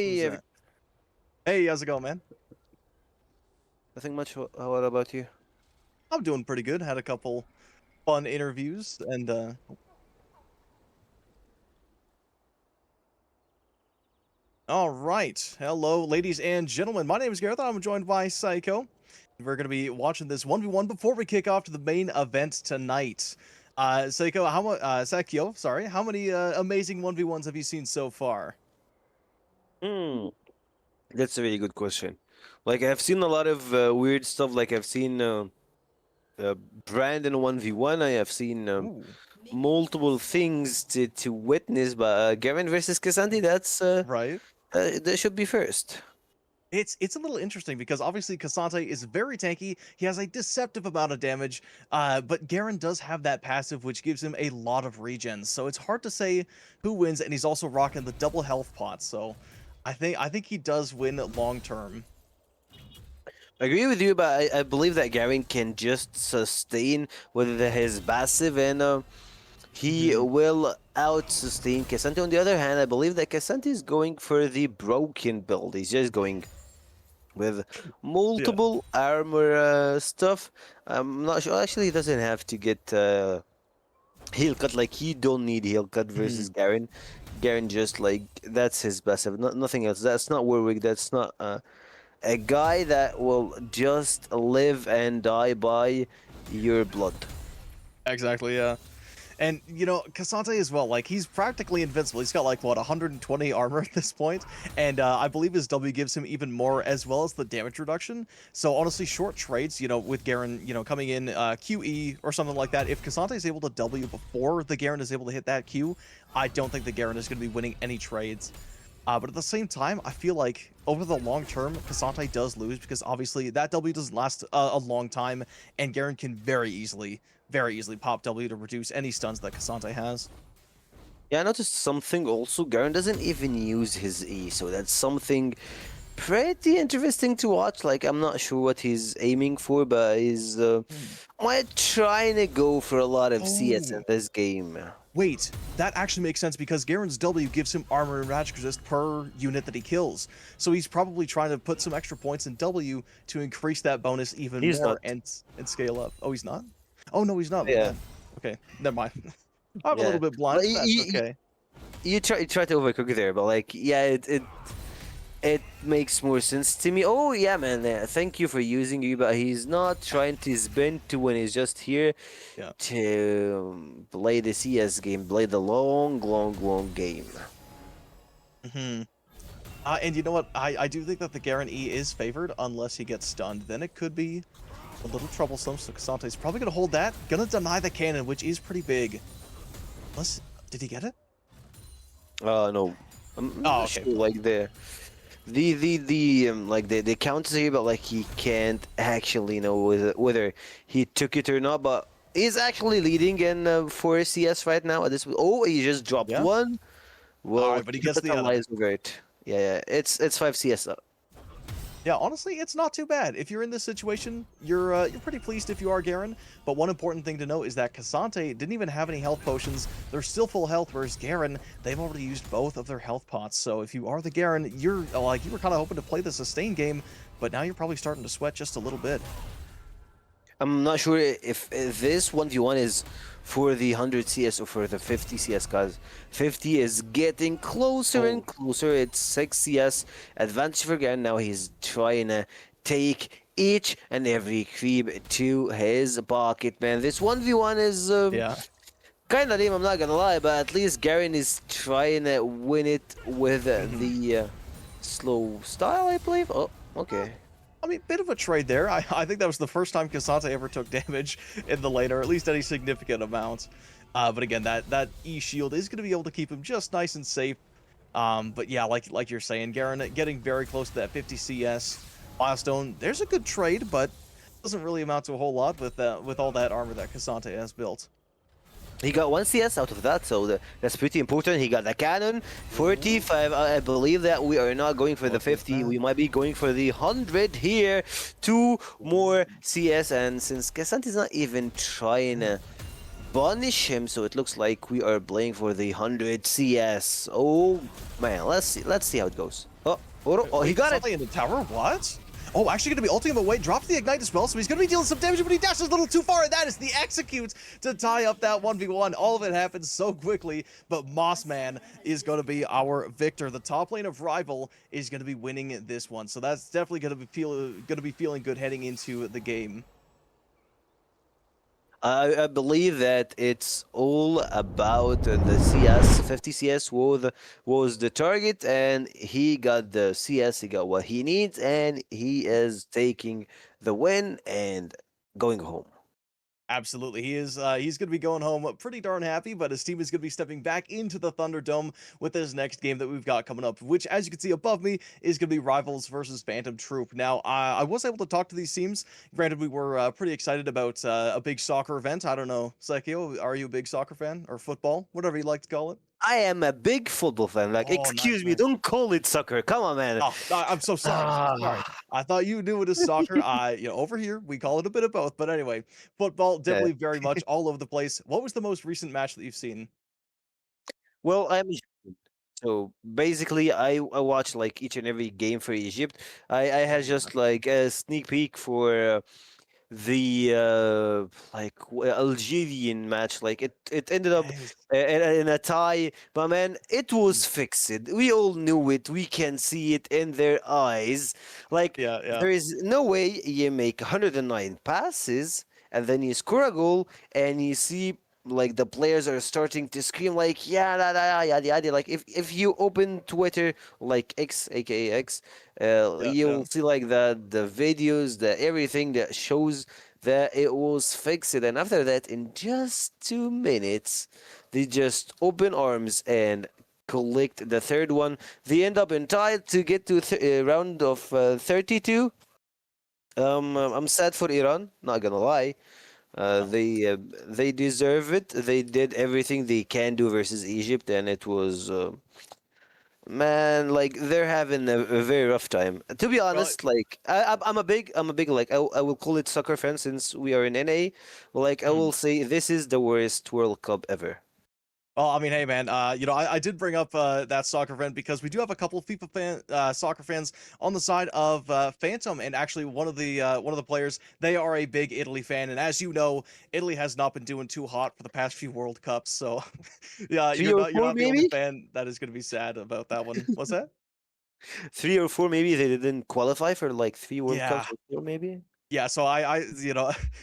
Who's Hey, that? Hey, how's it going, man? nothing much. What about you? I'm doing pretty good. Had a couple fun interviews and all right. Hello, ladies and gentlemen. My name is Gareth. I'm joined by Psycho. We're going to be watching this 1v1 before we kick off to the main event tonight. Psycho, Sakyo, sorry. How many amazing 1v1s have you seen so far? Hmm, that's a really good question. Like I've seen a lot of weird stuff. Like I've seen uh, Brandon 1v1. I have seen Ooh, multiple things to witness, but Gavin versus Cassandra, right. that should be first. It's a little interesting because obviously Cassante is very tanky. He has a deceptive amount of damage, but Garen does have that passive which gives him a lot of regens. So it's hard to say who wins, and he's also rocking the double health pot. So I think he does win long term. I agree with you, but I believe that Gavin can just sustain with his passive and he Hmm. will out-sustain Cassandra. On the other hand, I believe that Cassandra is going for the broken build. He's just going with Yeah. multiple armor stuff. I'm not sure. Actually, he doesn't have to get heal cut. Like he don't need heal cut Hmm. versus Garen. Garen just like that's his passive. Nothing else. That's not Warwick. That's not a guy that will just live and die by your blood. Exactly. Yeah. And you know, Cassante as well, like he's practically invincible. He's got like what 120 armor at this point, and I believe his W gives him even more as well as the damage reduction. So honestly, short trades, you know, with Garen, you know, coming in QE or something like that, if Cassante is able to W before the Garen is able to hit that Q, I don't think the Garen is going to be winning any trades. But at the same time, I feel like over the long term, Cassante does lose because obviously that W doesn't last a long time, and Garen can very easily pop W to reduce any stuns that Cassante has. Yeah, I noticed something also. Garen doesn't even use his E, so that's something pretty interesting to watch. Like, I'm not sure what he's aiming for, but he's Hmm. might trying to go for a lot of CS in Oh, this game. wait, that actually makes sense because Garen's W gives him armor and magic resist per unit that he kills. So he's probably trying to put some extra points in W to increase that bonus even He's more not. and scale up. Oh, he's not? Oh no, he's not. My Yeah, bad. Okay, never mind. I'm a yeah. little bit But blind, but that's okay. you try to overcook there, but like, yeah, it makes more sense to me. Oh yeah, man. Thank you for using you, but he's not trying to spin to when he's just here Yeah. to play the CS game, play the long game. Hmm. And you know what? I do think that the Garen E is favored unless he gets stunned. Then it could be a little troublesome. So Casante's probably gonna hold that. Gonna deny the cannon, which is pretty big. Unless did he get it? No, I'm Oh, not okay. sure. Like the like the counts here, but like he can't actually know whether he took it or not. But he's actually leading in for CS right now. At this, oh, he just dropped Yeah. one. All Well, right, but he gets the other. capitalize over it. Yeah, it's 5 CS. Yeah, honestly, it's not too bad. If you're in this situation, you're pretty pleased if you are Garen. But one important thing to note is that Cassante didn't even have any health potions. They're still full health, whereas Garen, they've already used both of their health pots. So if you are the Garen, you're like you were kind of hoping to play the sustain game, but now you're probably starting to sweat just a little bit. I'm not sure if this 1v1 is for the 100 CS or for the 50 CS, guys. 50 is getting closer and Oh, closer. It's 6 CS advantage for Garen. Now he's trying to take each and every creep to his pocket, man. This 1v1 is yeah. kind of lame, I'm not gonna lie, but at least Garen is trying to win it with Hmm. the slow style, I believe. Oh, okay. I mean, bit of a trade there. I think that was the first time Cassante ever took damage in the lane, or at least any significant amount. But again, that E shield is going to be able to keep him just nice and safe. But yeah, like you're saying, Garen getting very close to that 50 CS milestone. There's a good trade, but doesn't really amount to a whole lot with all that armor that Cassante has built. He got 1 CS out of that, so that's pretty important. He got the cannon, Ooh, 45. I believe that we are not going for the look at 50. that. We might be going for the 100 here. 2 more CS, and since Cassant is not even trying Ooh. to punish him, so it looks like we are playing for the 100 CS. Oh man, let's see how it goes. Oh, he Wait, got it. Kasante in the tower? What? Oh, actually going to be ulting him away. Drops the ignite as well, so he's going to be dealing some damage, but he dashes a little too far, and that is the execute to tie up that 1v1. All of it happens so quickly, but Mossman is going to be our victor. The top lane of Rival is going to be winning this one, so that's definitely going to be feeling good heading into the game. I believe that it's all about the CS. 50 CS was the target, and he got the CS. He got what he needs, and he is taking the win and going home. Absolutely. He is he's going to be going home pretty darn happy, but his team is going to be stepping back into the Thunderdome with this next game that we've got coming up, which as you can see above me is going to be Rivals versus Phantom Troupe. Now, I was able to talk to these teams. Granted, we were pretty excited about a big soccer event. I don't know, Psycho, are you a big soccer fan or football, whatever you like to call it? I am a big football fan. Like, Oh, nice, excuse me, nice. don't call it soccer. Come on, man. Oh, I'm so sorry. So sorry. Ah, I thought you knew it as soccer. Over here we call it a bit of both. But anyway, football yeah. definitely very much all over the place. What was the most recent match that you've seen? Well, I'm Egyptian. So basically, I watch like each and every game for Egypt. I had Oh, just like a sneak peek for the Algerian match. Like it ended up nice. in a tie, but man, it was fixed. We all knew it. We can see it in their eyes. Like Yeah, yeah. there is no way you make 109 passes and then you score a goal and you see like the players are starting to scream like yeah da, da, yada yada. Like if you open Twitter like X aka X, Yeah, yeah. you'll see like the videos, the everything that shows that it was fixed. And after that, in just 2 minutes, they just open arms and collect the third one. They end up in tie to get to round of 32. I'm sad for Iran, not gonna lie. Uh, Oh, they uh, they deserve it. They did everything they can do versus Egypt, and it was man, like they're having a very rough time. To be well, honest, like I'm a big like I will call it soccer fan since we are in NA. Like I mhm. will say this is the worst World Cup ever. Well, I mean, hey, man, I did bring up that soccer event because we do have a couple of soccer fans on the side of Phantom, and actually one of the players, they are a big Italy fan, and as you know, Italy has not been doing too hot for the past few World Cups, so yeah, Three or you're four not the only maybe, fan that is going to be sad about that one. What's that? 3 or 4 maybe they didn't qualify for like 3 World Yeah, Cups or 4 maybe. yeah, so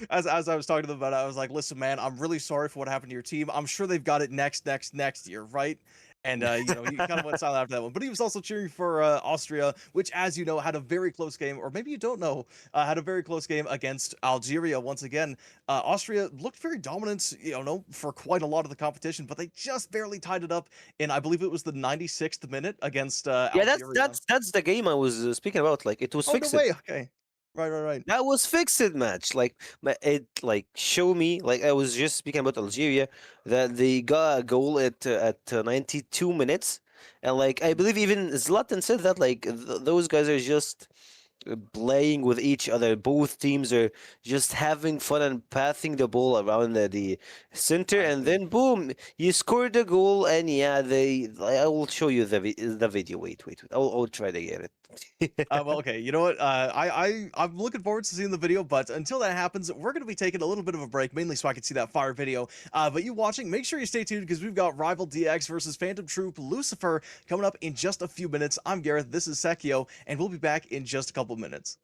as I was talking to them about it, I was like, "Listen, man, I'm really sorry for what happened to your team. I'm sure they've got it next year, right?" And he kind of went silent after that one. But he was also cheering for Austria, which, as you know, had a very close game, or maybe you don't know, had a very close game against Algeria. Once again, Austria looked very dominant, for quite a lot of the competition, but they just barely tied it up in, I believe it was the 96th minute against Yeah, that's Algeria. that's that's the game I was speaking about. Like it was Oh no fixed. way! Okay, right. That was fixed match. Like it like show me like I was just speaking about Algeria that they got a goal at 92 minutes, and like I believe even Zlatan said that like those guys are just playing with each other. Both teams are just having fun and passing the ball around the center, and Exactly. then boom, you scored a goal. And yeah, I will show you the video. Wait. I'll try to get it. Well, okay. You know what? I'm looking forward to seeing the video, but until that happens, we're going to be taking a little bit of a break, mainly so I can see that fire video. But you watching, make sure you stay tuned because we've got Rival DX versus Phantom Troop Lucifer coming up in just a few minutes. I'm Gareth. This is Sekio, and we'll be back in just a couple minutes.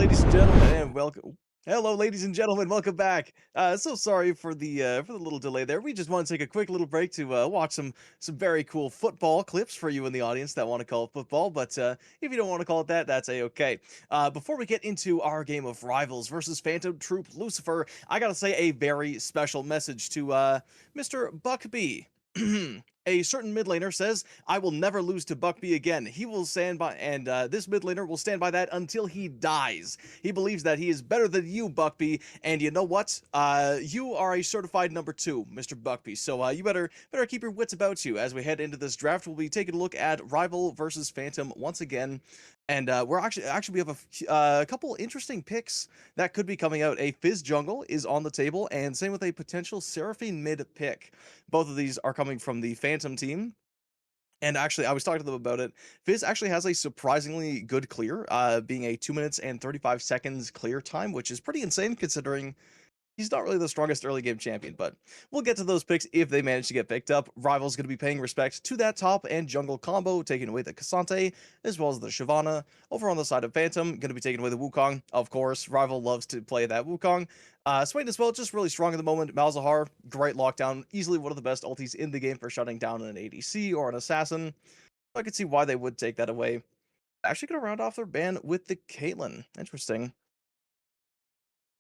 ladies and gentlemen, and welcome. Hello, ladies and gentlemen, welcome back. So sorry for the little delay there. We just want to take a quick little break to watch some very cool football clips for you in the audience that want to call it football. But if you don't want to call it that, that's a-okay. Before we get into our game of Rivals versus Phantom Troupe Lucifer, I gotta say a very special message to Mr. Buckby. A certain mid laner says, "I will never lose to Buckby again. He will stand by, and this mid laner will stand by that until he dies. He believes that he is better than you, Buckby. And you know what? You are a certified number 2, Mr. Buckby. So you better keep your wits about you as we head into this draft. We'll be taking a look at Rival versus Phantom once again." And we're actually we have a couple interesting picks that could be coming out. A Fizz jungle is on the table, and same with a potential Seraphine mid pick. Both of these are coming from the Phantom team. And actually, I was talking to them about it. Fizz actually has a surprisingly good clear, being a 2 minutes and 35 seconds clear time, which is pretty insane considering he's not really the strongest early game champion, but we'll get to those picks if they manage to get picked up. Rival's going to be paying respect to that top and jungle combo, taking away the Cassante, as well as the Shyvana. Over on the side of Phantom, going to be taking away the Wukong. Of course, Rival loves to play that Wukong. Swain as well, just really strong at the moment. Malzahar, great lockdown. Easily one of the best ultis in the game for shutting down an ADC or an assassin. I could see why they would take that away. Actually going to round off their ban with the Caitlyn. Interesting.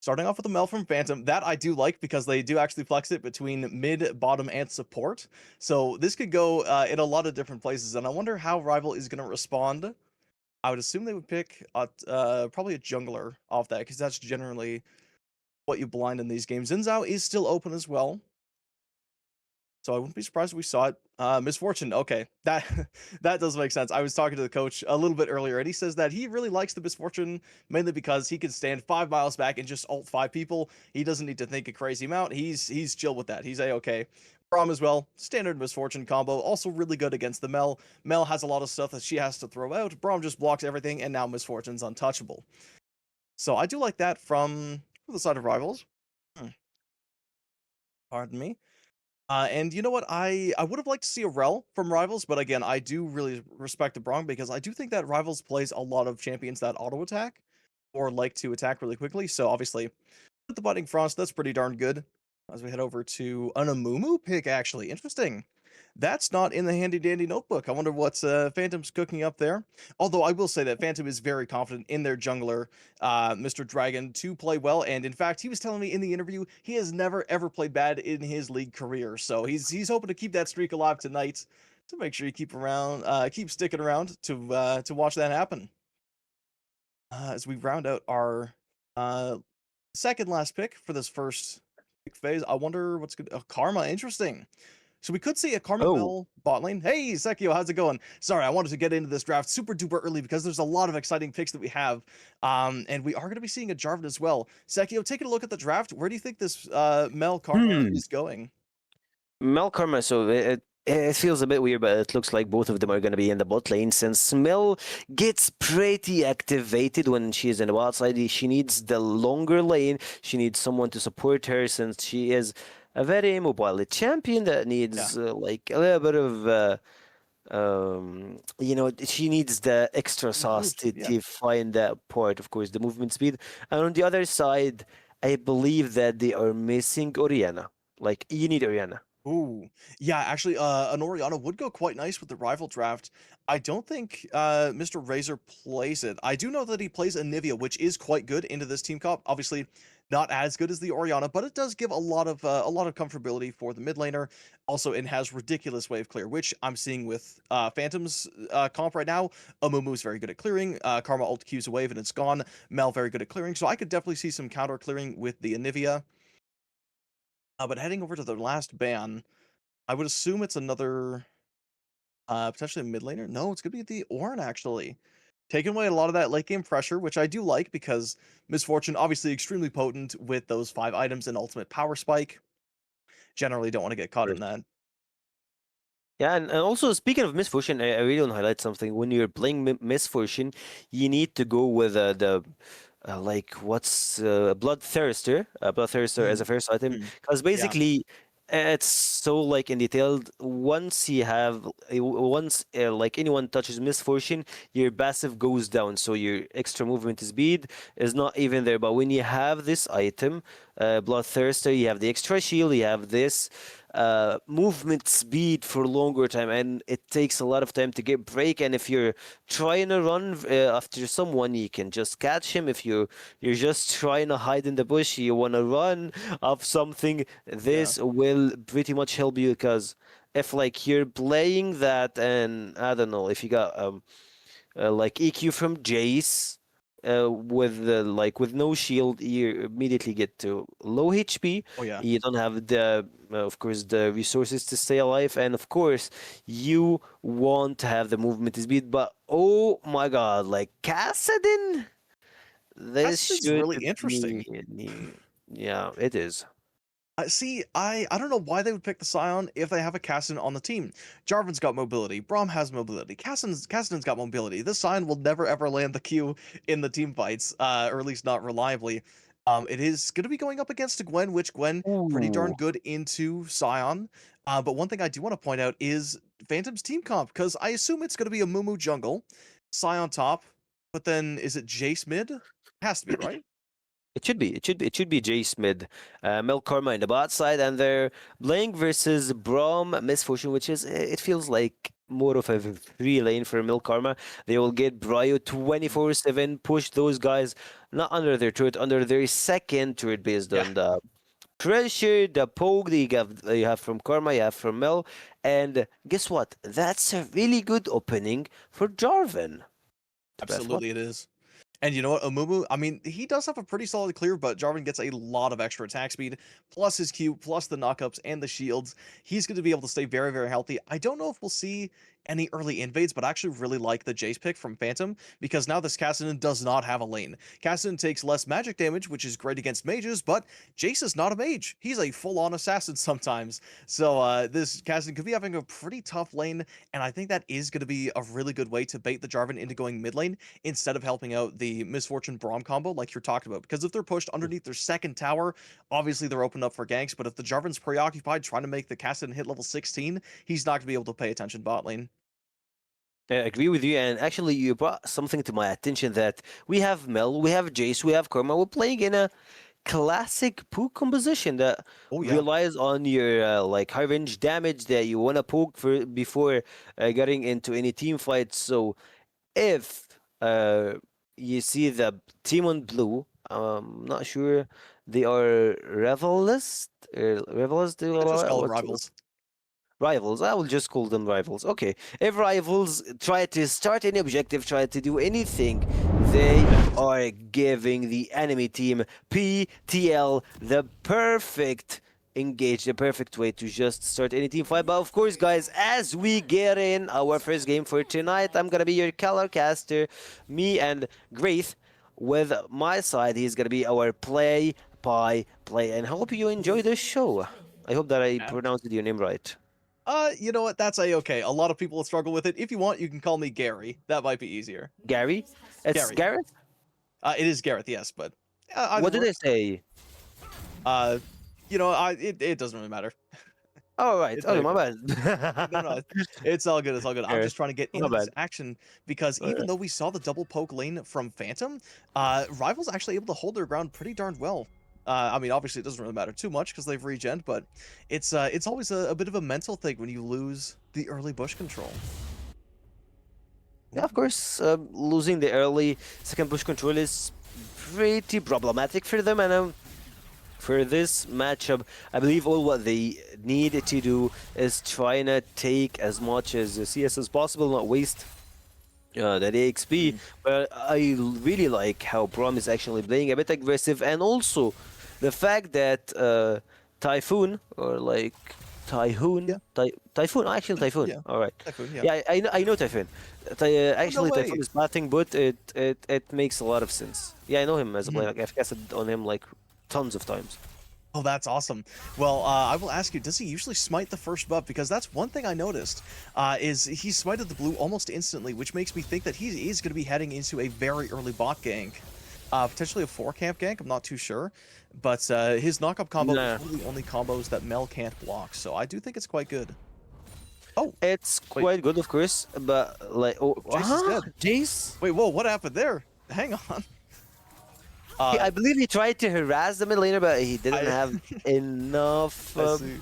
Starting off with the Mel from Phantom, that I do like because they do actually flex it between mid, bottom, and support. So this could go in a lot of different places, and I wonder how Rival is going to respond. I would assume they would pick probably a jungler off that, because that's generally what you blind in these games. Xin Zhao is still open as well, so I wouldn't be surprised if we saw it. Misfortune, okay, that that does make sense. I was talking to the coach a little bit earlier, and he says that he really likes the Misfortune mainly because he can stand 5 miles back and just ult 5 people. He doesn't need to think a crazy amount. He's chill with that. He's a-okay. Braum as well, standard Misfortune combo, also really good against the Mel. Mel has a lot of stuff that she has to throw out. Braum just blocks everything, and now Misfortune's untouchable. So I do like that from the side of Rivals. Pardon me. And you know what? I would have liked to see a Rel from Rivals, but again, I do really respect the Braum because I do think that Rivals plays a lot of champions that auto attack or like to attack really quickly. So obviously, with the Budding Frost, that's pretty darn good. As we head over to an Amumu pick, actually. Interesting. That's not in the handy dandy notebook. I wonder what Phantom's cooking up there. Although I will say that Phantom is very confident in their jungler, Mr. Dragon, to play well. And in fact, he was telling me in the interview he has never ever played bad in his league career. So he's hoping to keep that streak alive tonight to make sure you keep sticking around to watch that happen. As we round out our second last pick for this first pick phase, I wonder what's good. Oh, Karma, interesting. So we could see a Karma Oh, Mel bot lane. Hey, Sekio, how's it going? Sorry, I wanted to get into this draft super duper early because there's a lot of exciting picks that we have. And we are going to be seeing a Jarvan as well. Sekio, taking a look at the draft, where do you think this Mel Karma hmm. is going? Mel Karma, so it feels a bit weird, but it looks like both of them are going to be in the bot lane since Mel gets pretty activated when she is in the bot side. She needs the longer lane. She needs someone to support her since she is a very mobile champion that Yeah. needs like a little bit of she needs the extra sauce Boost. Yeah. to find that part, of course, the movement speed. And on the other side, I believe that they are missing Oriana. Like, you need Oriana. Ooh, yeah, actually, an Orianna would go quite nice with the rival draft. I don't think Mr. Razor plays it. I do know that he plays Anivia, which is quite good into this team comp. Obviously, not as good as the Orianna, but it does give a lot of comfortability for the mid laner. Also, it has ridiculous wave clear, which I'm seeing with Phantom's comp right now. Amumu's very good at clearing. Karma ult Qs a wave and it's gone. Mel very good at clearing, so I could definitely see some counter clearing with the Anivia. But heading over to the last ban, I would assume it's another potentially a mid laner. No, it's gonna be the Ornn actually. Taking away a lot of that late game pressure, which I do like because Misfortune obviously extremely potent with those 5 items and ultimate power spike. Generally don't want to get caught in that. Yeah, and also speaking of Misfortune, I really want to highlight something. When you're playing Misfortune, you need to go with the like what's Bloodthirster, Bloodthirster as a Mm, first item, mm, because yeah. basically It's so like in detailed. Once you have, once like anyone touches misfortune, your passive goes down. So your extra movement speed is not even there. But when you have this item, Bloodthirster, you have the extra shield, you have this movement speed for longer time, and it takes a lot of time to get break. And if you're trying to run after someone, you can just catch him. If you're just trying to hide in the bush, you want to run of something, Yeah. this will pretty much help you. Because if like you're playing that, and I don't know, if you got like EQ from Jace, with like with no shield, you immediately get to low HP. Oh yeah. You don't have the, of course, the resources to stay alive, and of course, you want to have the movement speed. But oh my God, like Kassadin, this Aston's should really interesting. yeah, it is. See, I don't know why they would pick the Scion if they have a Cassidon on the team. Jarvan's got mobility, Braum has mobility, Cassidon's got mobility. This Scion will never ever land the Q in the team fights, or at least not reliably. It is going to be going up against a Gwen, which Gwen pretty darn Ooh. good into Scion. But one thing I do want to point out is Phantom's team comp, because I assume it's going to be a Mumu jungle, Scion top, but then is it Jace mid? Has to be, right? It should be Jace mid, Milk Karma in the bot side, and they're playing versus Braum Misfortune, which is, it feels like more of a free lane for Milk Karma. They will get Bryo 24/7, push those guys not under their turret, under their second turret based Yeah, on the pressure, the poke that you have from Karma, you have from Mel, and guess what? That's a really good opening for Jarvan. To best what? absolutely it is. And you know what, Amumu, I mean, he does have a pretty solid clear, but Jarvan gets a lot of extra attack speed, plus his Q, plus the knockups and the shields. He's going to be able to stay very, very healthy. I don't know if we'll see any early invades, but I actually really like the Jace pick from Phantom, because now this Kassadin does not have a lane. Kassadin takes less magic damage, which is great against mages, but Jace is not a mage. He's a full-on assassin sometimes. So this Kassadin could be having a pretty tough lane, and I think that is going to be a really good way to bait the Jarvan into going mid lane, instead of helping out the Misfortune Braum combo like you're talking about. Because if they're pushed underneath their second tower, obviously they're opened up for ganks, but if the Jarvan's preoccupied trying to make the Kassadin hit level 16, he's not going to be able to pay attention bot lane. I agree with you, and actually, you brought something to my attention that we have Mel, we have Jace, we have Karma. We're playing in a classic poke composition that Oh yeah, relies on your like high range damage that you want to poke for before getting into any team fight. So if you see the team on blue, not sure they are Revelist, let's just call them what's rivals. Rivals, I will just call them rivals. Okay. If rivals try to start any objective, try to do anything, they are giving the enemy team PTL the perfect engage, the perfect way to just start any team fight. But of course, guys, as we get in our first game for tonight, I'm gonna be your color caster, me and Graith. With my side, he's gonna be our play, and I hope you enjoy this show. I hope that I Yeah. pronounced your name right. You know what? That's a-okay. A lot of people will struggle with it. If you want, you can call me Gary. That might be easier. Gary? It's Gary. Gareth? It is Gareth, yes, but either What did I works. say? Uh, it doesn't really matter. Oh, right. It's Oh, my okay. No, bad. no, it's all good. It's all good. I'm Gareth. just trying to get My into this bad. action because even though we saw the double poke lane from Phantom, Rivals actually able to hold their ground pretty darn well. I mean, obviously it doesn't really matter too much because they've regen, but it's always a bit of a mental thing when you lose the early bush control. Yeah, of course, losing the early second push control is pretty problematic for them, and for this matchup, I believe all what they need to do is trying to take as much as CS as possible, not waste that AXP. Mhm. But I really like how Braum is actually playing a bit aggressive, and also the fact that Typhoon, or like Yeah, Typhoon, actually Typhoon. yeah, All right, Typhoon, yeah. yeah, I know Typhoon. Oh, no Actually, Typhoon way. is batting, but it makes a lot of sense. Yeah, I know him as a player. Mhm. Like I've casted on him like tons of times. Oh, that's awesome. Well, I will ask you, does he usually smite the first buff? Because that's one thing I noticed, is he smited the blue almost instantly, which makes me think that he is going to be heading into a very early bot gank. Potentially a 4-camp gank, I'm not too sure. But his knock-up combo is Nah, one of the only combos that Mel can't block, so I do think it's quite good. Oh, it's wait, quite good, of course, but like, oh, Jace is dead. Jace? Wait, whoa, what happened there? Hang on. I believe he tried to harass the mid laner, but he didn't I have enough I see.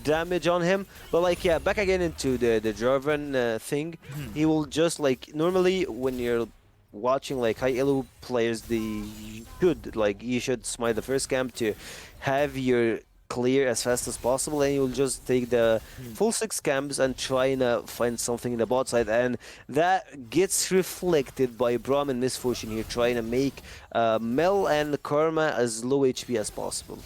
damage on him. But like, yeah, back again into the Jarvan thing. Mhm. He will just like normally when you're watching like high elo players, you should smite the first camp to have your clear as fast as possible, and you'll just take the Mhm. full 6 camps and try and find something in the bot side, and that gets reflected by Braum and Misfortune here trying to make Mel and Karma as low HP as possible.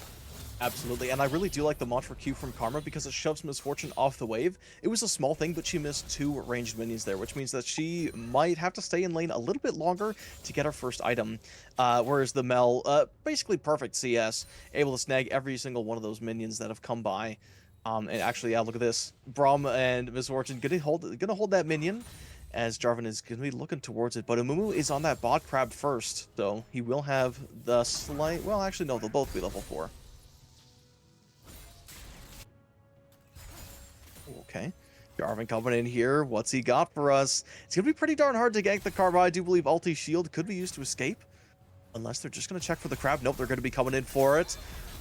Absolutely, and I really do like the mantra Q from Karma because it shoves Misfortune off the wave. It was a small thing, but she missed 2 ranged minions there, which means that she might have to stay in lane a little bit longer to get her first item. Whereas the Mel, basically perfect CS, able to snag every single one of those minions that have come by. And actually, yeah, look at this. Braum and Misfortune gonna hold that minion, as Jarvan is going to be looking towards it. But Amumu is on that bot crab first, so he will have the slight... Well, actually, no, they'll both be level 4. Okay. Jarvan coming in here. What's he got for us? It's going to be pretty darn hard to gank the Karma. I do believe ulti shield could be used to escape. Unless they're just going to check for the crab. Nope, they're going to be coming in for it.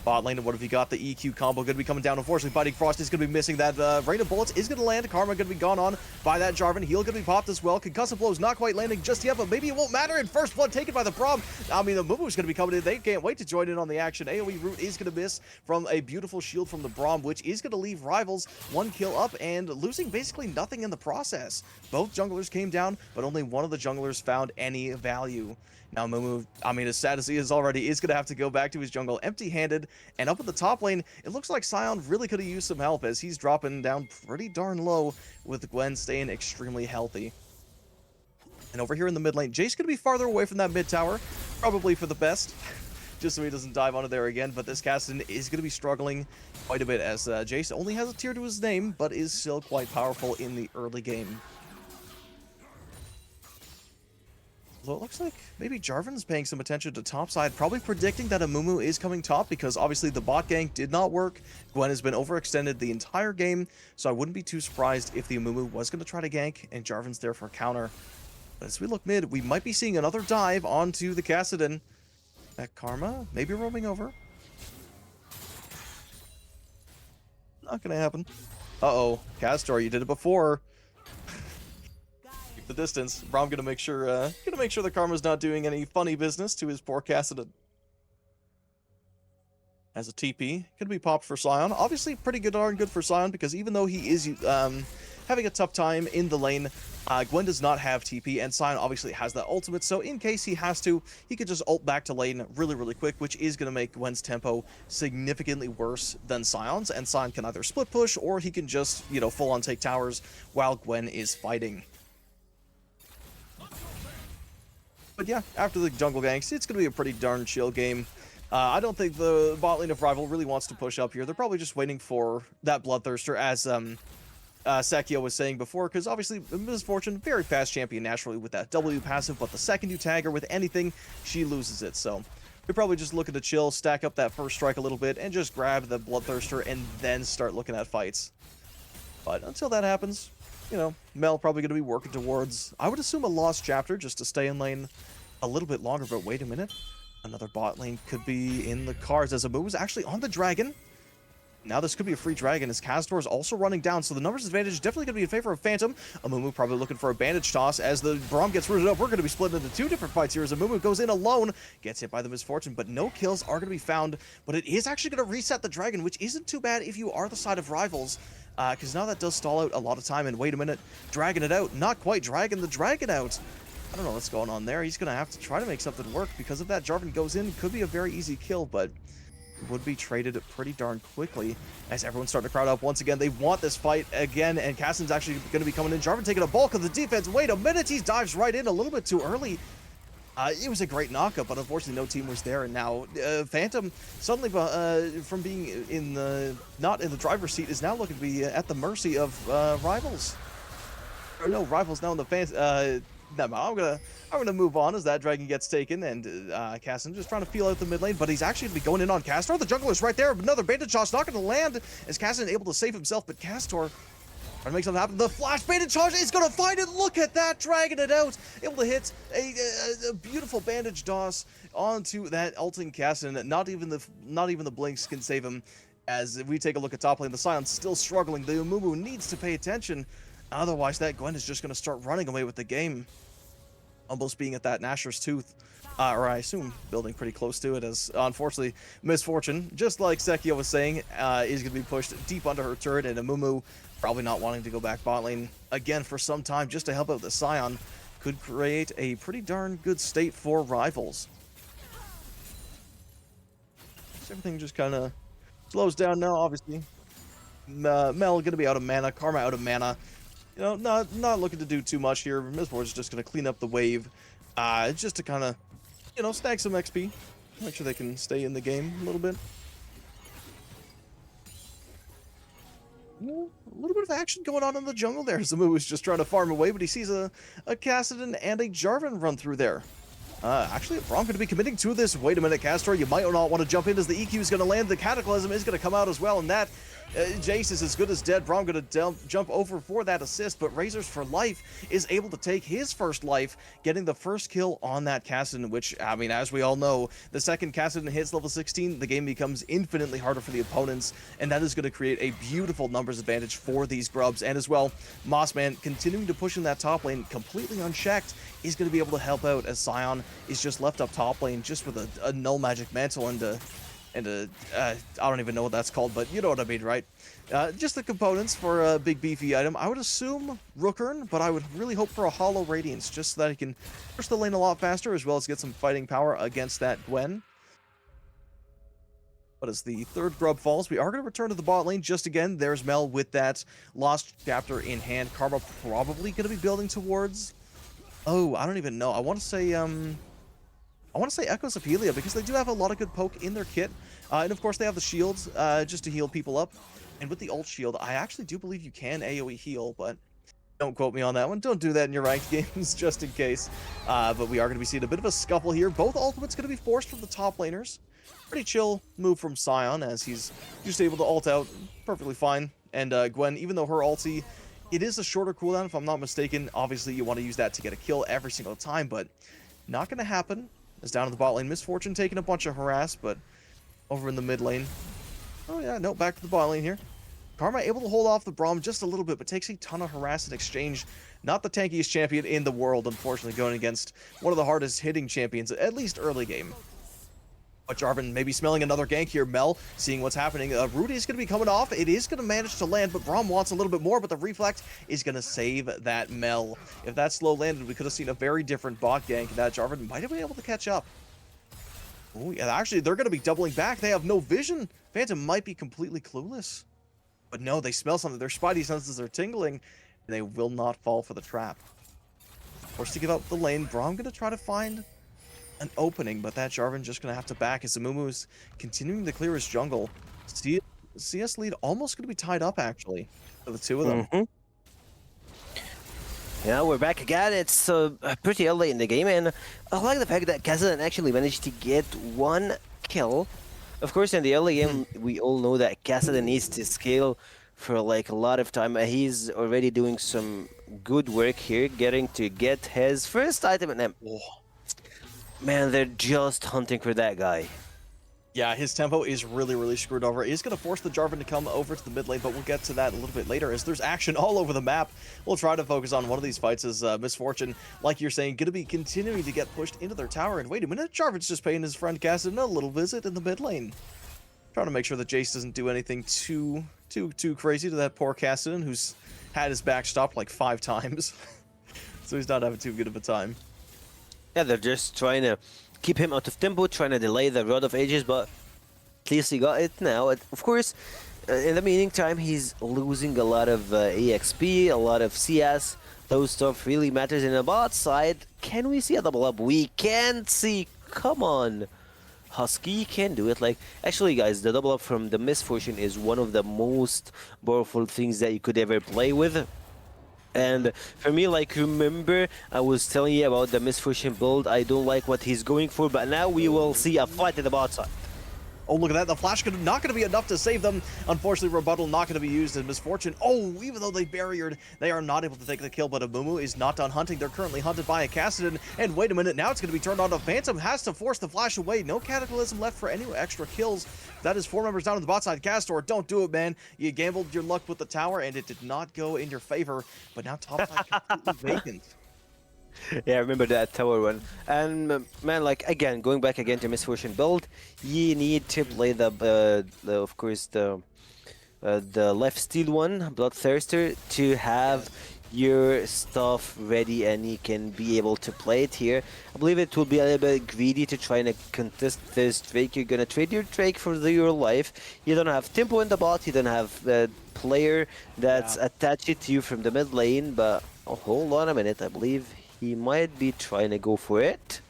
Bot lane, what have you got? The EQ combo going to be coming down. Unfortunately, Biting Frost is going to be missing that. Rain of Bullets is going to land. Karma going to be gone on by that Jarvan. Heal going to be popped as well. Concussive Blow is not quite landing just yet, but maybe it won't matter. And first blood taken by the Braum. I mean, the Mumu is going to be coming in. They can't wait to join in on the action. AoE root is going to miss from a beautiful shield from the Braum, which is going to leave Rivals 1 kill up and losing basically nothing in the process. Both junglers came down, but only one of the junglers found any value. Now Mumu, I mean, as sad as he is already, is going to have to go back to his jungle empty-handed. And up at the top lane, it looks like Sion really could have used some help as he's dropping down pretty darn low with Gwen staying extremely healthy. And over here in the mid lane, Jace going to be farther away from that mid tower, probably for the best, just so he doesn't dive onto there again. But this Kassadin is going to be struggling quite a bit as Jace only has a tier to his name, but is still quite powerful in the early game. Although it looks like maybe Jarvan's paying some attention to top side, probably predicting that Amumu is coming top because obviously the bot gank did not work. Gwen has been overextended the entire game, so I wouldn't be too surprised if the Amumu was going to try to gank and Jarvan's there for a counter. But as we look mid, we might be seeing another dive onto the Kassadin. That Karma, maybe roaming over. Not going to happen. Uh-oh, Castor, you did it before. The distance. Braum gonna make sure the Karma's not doing any funny business to his poor Kassadin. As a TP, could be popped for Sion. Obviously, pretty darn good for Sion because even though he is having a tough time in the lane, Gwen does not have TP, and Sion obviously has that ultimate. So in case he has to, he could just ult back to lane really quick, which is gonna make Gwen's tempo significantly worse than Sion's. And Sion can either split push or he can just full on take towers while Gwen is fighting. But yeah, after the jungle ganks, it's going to be a pretty darn chill game. I don't think the bot lane of Rival really wants to push up here. They're probably just waiting for that Bloodthirster, as Sakio was saying before, because obviously Misfortune, very fast champion naturally with that W passive, but the second you tag her with anything, she loses it. So they're probably just looking to chill, stack up that first strike a little bit, and just grab the Bloodthirster and then start looking at fights. But until that happens, Mel probably going to be working towards, I would assume, a lost chapter just to stay in lane a little bit longer. But wait a minute. Another bot lane could be in the cards as Amumu is actually on the dragon. Now this could be a free dragon as Castor is also running down. So the numbers advantage is definitely going to be in favor of Phantom. Amumu probably looking for a bandage toss as the Braum gets rooted up. We're going to be split into 2 different fights here as Amumu goes in alone, gets hit by the Misfortune, but no kills are going to be found. But it is actually going to reset the dragon, which isn't too bad if you are the side of Rivals. Because now that does stall out a lot of time. And wait a minute, dragging it out. Not quite dragging the dragon out. I don't know what's going on there. He's going to have to try to make something work. Because if that Jarvan goes in, it could be a very easy kill, but would be traded pretty darn quickly as everyone's starting to crowd up once again. They want this fight again, and Kassadin's actually going to be coming in. Jarvan taking a bulk of the defense. Wait a minute, he dives right in a little bit too early. It was a great knockup, but unfortunately no team was there, and now Phantom suddenly from being not in the driver's seat is now looking to be at the mercy of Rivals. Or no, Rivals now in the No, I'm gonna move on as that dragon gets taken, and Cassin just trying to feel out the mid lane, but he's actually gonna be going in on Castor. The jungler's right there, but another bandit shot's not gonna land as Cassin able to save himself, but Castor trying to make something happen. The flash bandit charge is gonna find it. Look at that, dragging it out, able to hit a beautiful bandage DOS onto that ulting Cassin. Not even the blinks can save him. As we take a look at top lane, the Scion's still struggling. The Umumu needs to pay attention. Otherwise, that Gwen is just going to start running away with the game. Almost being at that Nashor's Tooth. Or I assume building pretty close to it, as unfortunately, Misfortune, just like Sekio was saying, is going to be pushed deep under her turret, and Umumu probably not wanting to go back bot lane again for some time just to help out the Scion could create a pretty darn good state for Rivals. So everything just kind of slows down now, obviously. Mel going to be out of mana, Karma out of mana. You know, not looking to do too much here. Mistborn's just going to clean up the wave, just to kind of, you know, snag some XP. Make sure they can stay in the game a little bit. A little bit of action going on in the jungle there. Zamu is just trying to farm away, but he sees a Kassadin and a Jarvan run through there. Actually, if I'm going to be committing to this, wait a minute, Castor, you might not want to jump in as the EQ is going to land. The Cataclysm is going to come out as well, and that Jace is as good as dead. Braum going to jump over for that assist, but Razors for Life is able to take his first life, getting the first kill on that Kassadin, which, I mean, as we all know, the second Kassadin hits level 16, the game becomes infinitely harder for the opponents, and that is going to create a beautiful numbers advantage for these grubs. And as well, Mossman continuing to push in that top lane completely unchecked is going to be able to help out as Scion is just left up top lane just with a null magic mantle and I don't even know what that's called, but you know what I mean, right? Just the components for a big beefy item. I would assume Rookern, but I would really hope for a Hollow Radiance just so that he can push the lane a lot faster as well as get some fighting power against that Gwen. But as the third grub falls, we are going to return to the bot lane just again. There's Mel with that Lost Chapter in hand. Karma probably going to be building towards... Oh, I don't even know. I want to say Echoes of Helia because they do have a lot of good poke in their kit. And of course they have the shields just to heal people up. And with the ult shield, I actually do believe you can AoE heal, but don't quote me on that one. Don't do that in your ranked games just in case. But we are going to be seeing a bit of a scuffle here. Both ultimates going to be forced from the top laners. Pretty chill move from Scion as he's just able to ult out perfectly fine. And Gwen, even though her ulti, it is a shorter cooldown if I'm not mistaken. Obviously you want to use that to get a kill every single time, but not going to happen. Is down in the bot lane. Misfortune taking a bunch of harass, but over in the mid lane. Oh yeah, no, back to the bot lane here. Karma able to hold off the Braum just a little bit, but takes a ton of harass in exchange. Not the tankiest champion in the world, unfortunately, going against one of the hardest hitting champions, at least early game. But Jarvan maybe smelling another gank here. Mel seeing what's happening. Rudy is going to be coming off. It is going to manage to land, but Braum wants a little bit more, but the reflect is going to save that Mel. If that slow landed, we could have seen a very different bot gank. That Jarvan might have been able to catch up. Oh, yeah, actually, they're going to be doubling back. They have no vision. Phantom might be completely clueless. But no, they smell something. Their spidey senses are tingling, and they will not fall for the trap. Forced to give up the lane. Braum going to try to find an opening, but that Jarvan just gonna have to back as Amumu is continuing to clear his jungle. CS lead almost gonna be tied up actually for the two of them. Yeah, we're back again. It's pretty early in the game, and I like the fact that Kassadin actually managed to get one kill. Of course, in the early game, we all know that Kassadin needs to scale for like a lot of time. He's already doing some good work here, getting to get his first item, and then man, they're just hunting for that guy. Yeah, his tempo is really screwed over. He's going to force the Jarvan to come over to the mid lane, but we'll get to that a little bit later as there's action all over the map. We'll try to focus on one of these fights as Misfortune, like you're saying, going to be continuing to get pushed into their tower. And wait a minute, Jarvan's just paying his friend Kassadin a little visit in the mid lane. Trying to make sure that Jace doesn't do anything too crazy to that poor Kassadin, who's had his back stopped like 5 times. So he's not having too good of a time. Yeah, they're just trying to keep him out of tempo, trying to delay the Rod of Ages, but at least he got it now. Of course, in the meantime, he's losing a lot of EXP, a lot of CS. Those stuff really matters in the bot side. Can we see a double up? We can't see. Come on. Husky can do it. Like, actually, guys, the double up from the Misfortune is one of the most powerful things that you could ever play with. And for me, like, remember, I was telling you about the Misfortune build. I don't like what he's going for, but now we will see a fight at the bot side. Oh, look at that. The flash not going to be enough to save them. Unfortunately, rebuttal not going to be used as Misfortune. Oh, even though they barriered, they are not able to take the kill, but Amumu is not done hunting. They're currently hunted by a Kassadin. And wait a minute, now it's going to be turned on to Phantom. Has to force the flash away. No Cataclysm left for any extra kills. That is 4 members down on the bot side. Castor, don't do it, man. You gambled your luck with the tower, and it did not go in your favor. But now top side completely vacant. Yeah, I remember that tower one. And man, like, again, going back again to Misfortune build, you need to play of course, the lifesteal one, Bloodthirster, to have your stuff ready and you can be able to play it here. I believe it will be a little bit greedy to try and contest this Drake. You're gonna trade your Drake for your life. You don't have tempo in the bot, you don't have a player that's attached to you from the mid lane, but oh, hold on a minute, I believe he might be trying to go for it.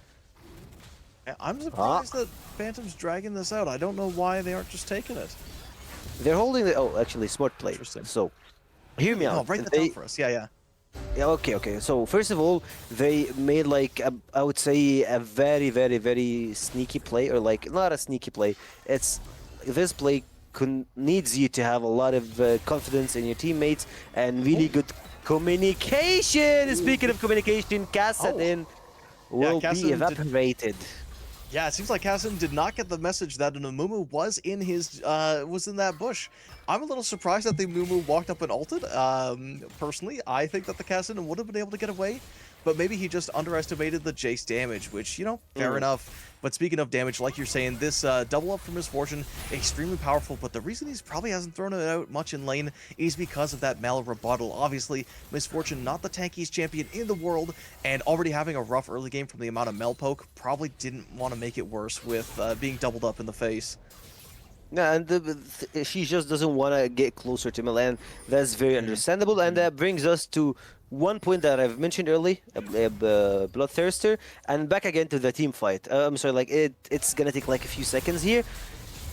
I'm surprised that Phantom's dragging this out. I don't know why they aren't just taking it. They're holding the... Oh, actually, smart play. So, hear me out. Write that down for us. Yeah. Yeah, okay. So, first of all, they made, like, I would say, a very, very, very sneaky play. Or, like, not a sneaky play. It's... This play needs you to have a lot of confidence in your teammates and really good communication. Speaking of communication, Kassadin will be evaporated. Yeah, it seems like Kassadin did not get the message that an Amumu was in that bush. I'm a little surprised that the Amumu walked up and ulted. Personally, I think that the Kassadin would have been able to get away, but maybe he just underestimated the Jace damage, which, you know, fair enough. But speaking of damage, like you're saying, this double up for Misfortune, extremely powerful, but the reason he's probably hasn't thrown it out much in lane is because of that Mal rebuttal. Obviously, Misfortune, not the tankiest champion in the world, and already having a rough early game from the amount of Mel poke, probably didn't want to make it worse with being doubled up in the face. Yeah, and she just doesn't want to get closer to Milan. That's very understandable, and that brings us to one point that I've mentioned early, Bloodthirster, and back again to the team fight. I'm sorry, like, it's gonna take like a few seconds here.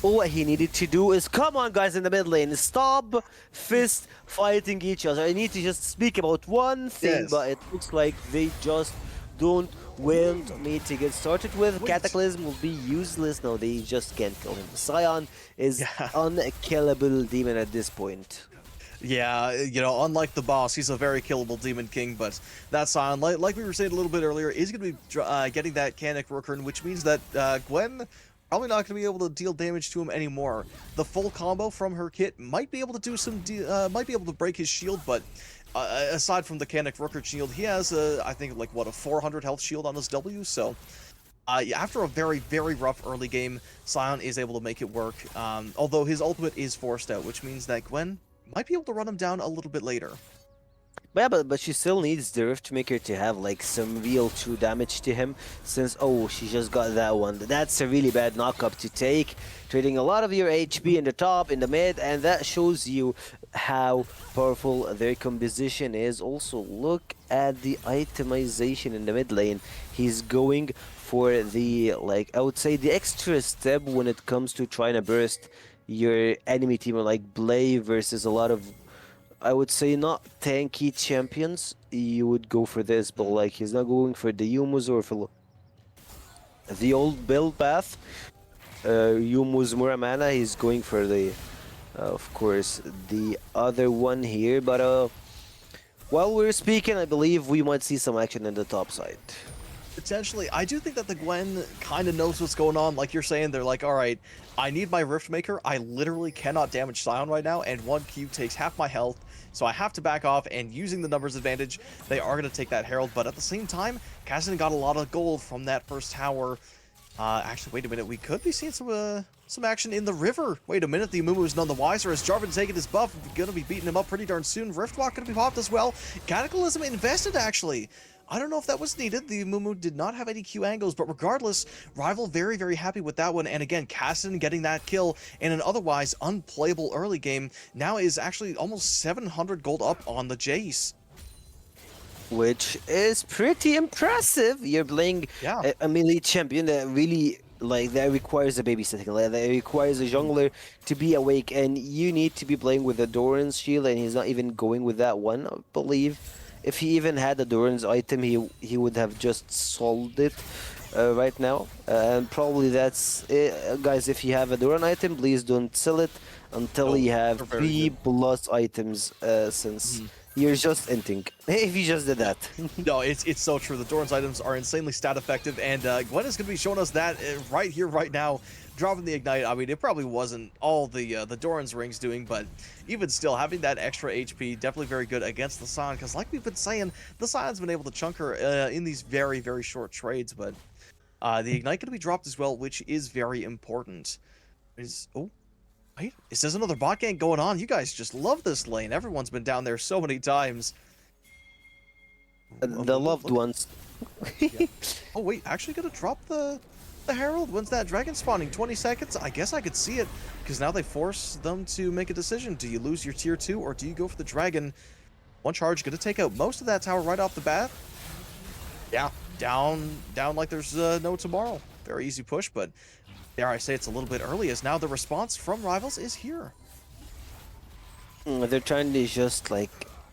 All he needed to do is, come on guys in the mid lane, stop fist fighting each other. I need to just speak about one thing, but it looks like they just don't want me to get started with. Cataclysm will be useless. No, they just can't kill him. Scion is unkillable demon at this point. Yeah, you know, unlike the boss, he's a very killable Demon King, but that Scion, like we were saying a little bit earlier, is going to be getting that Canic Rookhorn, which means that Gwen probably not going to be able to deal damage to him anymore. The full combo from her kit might be able to do some, might be able to break his shield, but aside from the Canic Rookhorn shield, he has, I think, like, what, a 400 health shield on his W, so... after a very, very rough early game, Scion is able to make it work, although his ultimate is forced out, which means that Gwen might be able to run him down a little bit later. Yeah, but she still needs the Riftmaker to have like some real true damage to him, since, oh, she just got that one. That's a really bad knockup to take, trading a lot of your HP in the top, in the mid, and that shows you how powerful their composition is. Also, look at the itemization in the mid lane. He's going for the, like, I would say, the extra step when it comes to trying to burst your enemy team, or like Blay versus a lot of, I would say, not tanky champions. You would go for this, but like, he's not going for the Yumus or for the old build path. Yumus Muramana, he's going for the, of course, the other one here. But while we're speaking, I believe we might see some action in the top side. Potentially. I do think that the Gwen kind of knows what's going on. Like you're saying, they're like, all right, I need my Riftmaker. I literally cannot damage Scion right now, and 1Q takes half my health, so I have to back off, and using the numbers advantage, they are going to take that Herald. But at the same time, Kassadin got a lot of gold from that first tower. Actually, wait a minute. We could be seeing some action in the river. Wait a minute. The Amumu is none the wiser as Jarvan taking his buff. Going to be beating him up pretty darn soon. Riftwalk going to be popped as well. Cataclysm invested, actually. I don't know if that was needed. The Amumu did not have any Q angles, but regardless, Rival very, very happy with that one. And again, Kassadin getting that kill in an otherwise unplayable early game now is actually almost 700 gold up on the Jace. Which is pretty impressive. You're playing a melee champion that really, like, that requires a babysitting, like, that requires a jungler to be awake, and you need to be playing with a Doran's shield, and he's not even going with that one, I believe. If he even had a Doran's item, he would have just sold it right now. And probably that's it. Guys, if you have a Doran item, please don't sell it until No, you have they're very three good. plus items, since Mhm. you're just inting. If you just did that. No, it's so true. The Doran's items are insanely stat effective, and Gwen is going to be showing us that right here, right now, dropping the ignite. I mean, it probably wasn't all the Doran's rings doing, but even still, having that extra HP definitely very good against the Scion. Because like we've been saying, the Scion's been able to chunk her in these very very short trades, but the ignite going to be dropped as well, which is very important. Is oh. Wait, is there another bot gank going on? You guys just love this lane. Everyone's been down there so many times. Ooh, a The Mumu, loved look. ones. Yeah. Oh wait, actually gonna drop the Herald. When's that dragon spawning? 20 seconds? I guess I could see it, because now they force them to make a decision. Do you lose your tier 2 or do you go for the dragon? One charge gonna take out most of that tower right off the bat. Yeah, down like there's no tomorrow. Very easy push, but dare I say it's a little bit early, as now the response from Rivals is here. They're trying to just like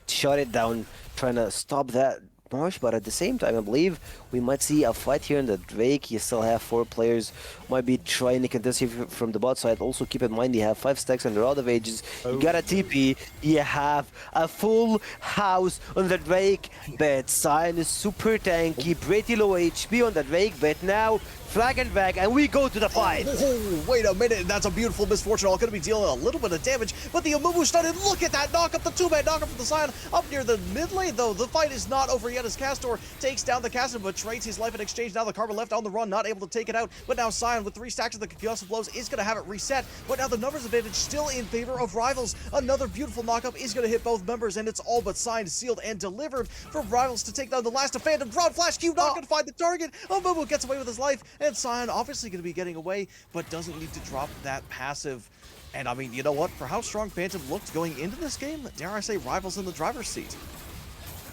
shut it down, trying to stop that march, but at the same time, I believe we might see a fight here in the Drake. You still have 4 players, might be trying to contest here from the bot side. Also, keep in mind you have 5 stacks on the Rod of Ages. You got a TP, you have a full house on the Drake, but Sion is super tanky, pretty low HP on the Drake, but now flag and back, and we go to the fight. Oh, wait a minute. That's a beautiful misfortune. All going to be dealing a little bit of damage, but the Amumu started. Look at that knock up, the 2-man knock up from the Scion up near the mid lane, though. The fight is not over yet as Castor takes down the Castor, but trades his life in exchange. Now the Karma left on the run, not able to take it out, but now Scion with 3 stacks of the concussive blows is going to have it reset, but now the numbers advantage still in favor of Rivals. Another beautiful knockup is going to hit both members, and it's all but signed, sealed, and delivered for Rivals to take down the last of Phantom. Broad Flash Q not going to find the target. Amumu gets away with his life, and Scion obviously going to be getting away, but doesn't need to drop that passive. And I mean, you know what? For how strong Phantom looked going into this game, dare I say, Rivals in the driver's seat.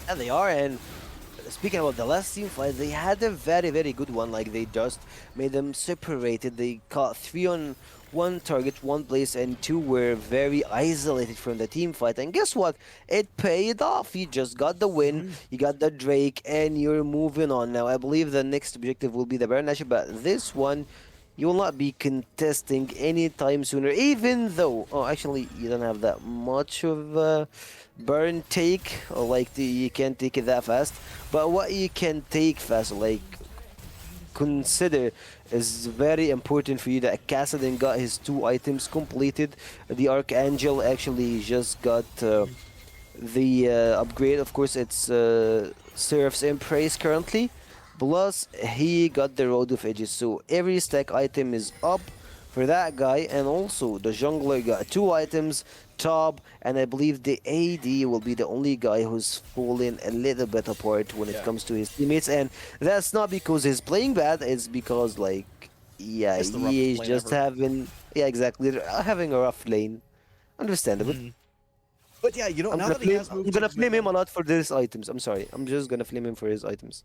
And they are, and speaking about the last team fight, they had a very, very good one. Like, they just made them separated. They caught 3 on 1 target, 1 place, and 2 were very isolated from the team fight. And guess what? It paid off. You just got the win, you got the Drake, and you're moving on. Now, I believe the next objective will be the Baron Nashor, but this one, you will not be contesting anytime sooner, even though, oh, actually, you don't have that much of burn take, or like you can't take it that fast. But what you can take fast, like, consider is very important for you. That Kassadin got his 2 items completed. The Archangel actually just got the upgrade. Of course, it's Seraph's Embrace currently. Plus, he got the Road of Ages, so every stack item is up for that guy. And also, the Jungler got 2 items, top, and I believe the AD will be the only guy who's fallen a little bit apart when it comes to his teammates. And that's not because he's playing bad, it's because, like, yeah, It's the he is roughest lane just ever. having, yeah, exactly, they're having a rough lane. Understandable. But yeah, you know, now that he has I'm moved gonna to the mid flame him a lane. lot for these items. I'm sorry. I'm just gonna flame him for his items.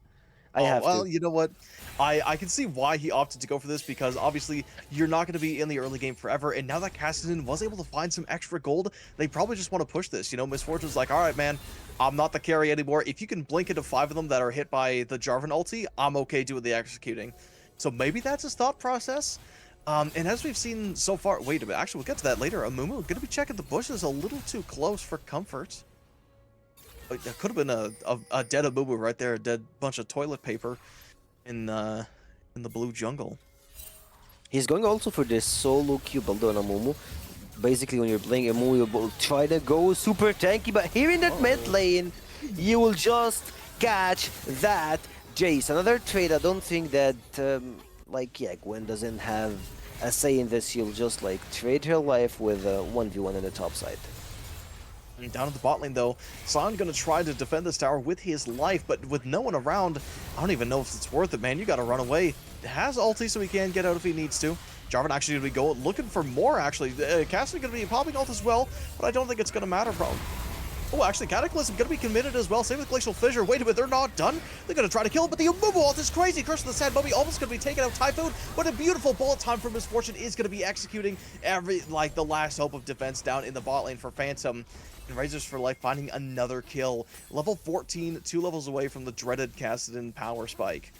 I Oh, have well, to. you know what? I can see why he opted to go for this, because obviously you're not going to be in the early game forever, and now that Kassadin was able to find some extra gold, they probably just want to push this. You know, Misfortune's like, all right, man, I'm not the carry anymore. If you can blink into 5 of them that are hit by the Jarvan ulti, I'm okay doing the executing. So maybe that's his thought process. And as we've seen so far, wait a minute, actually we'll get to that later. Amumu going to be checking the bushes a little too close for comfort. That could have been a dead Amumu right there, a dead bunch of toilet paper in the blue jungle. He's going also for this solo Q build on Amumu. Basically, when you're playing Amumu, you will try to go super tanky, but here in that mid lane, you will just catch that Jace. Another trade, I don't think that, like, yeah, Gwen doesn't have a say in this. You'll just, like, trade her life with a 1v1 on the top side. Down at the bot lane, though, Sion gonna try to defend this tower with his life, but with no one around, I don't even know if it's worth it, man. You gotta run away. Has ulti, so he can get out if he needs to. Jarvan actually gonna be going looking for more, actually. Cassidy gonna be popping ult as well, but I don't think it's gonna matter, probably. Oh, actually, Cataclysm going to be committed as well. Same with Glacial Fissure. Wait a minute, they're not done. They're going to try to kill him, but the Amumu ult is crazy. Curse of the Sand Mummy almost going to be taken out. Typhoon, but a beautiful bullet time from Misfortune is going to be executing the last hope of defense down in the bot lane for Phantom. And Razors for Life finding another kill. Level 14, 2 levels away from the dreaded Kassadin power spike.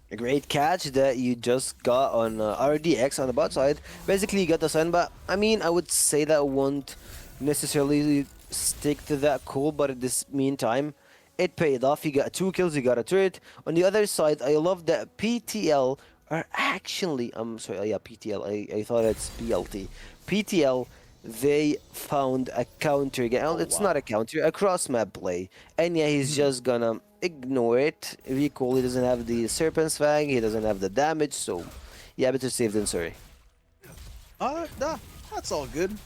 A great catch that you just got on RDX on the bot side. Basically, you got the sun, but I mean, I would say that won't necessarily stick to that cool, but at this meantime, it paid off. You got 2 kills, you got a turret. On the other side, I love that PTL are actually, I'm sorry, yeah, PTL, I thought it's PLT. PTL, they found a counter again. Oh, it's wow. not a counter, a cross map play. And yeah, he's just gonna ignore it. Recall, he doesn't have the Serpent's Fang, he doesn't have the damage, so yeah, better safe than sorry. Nah, that's all good.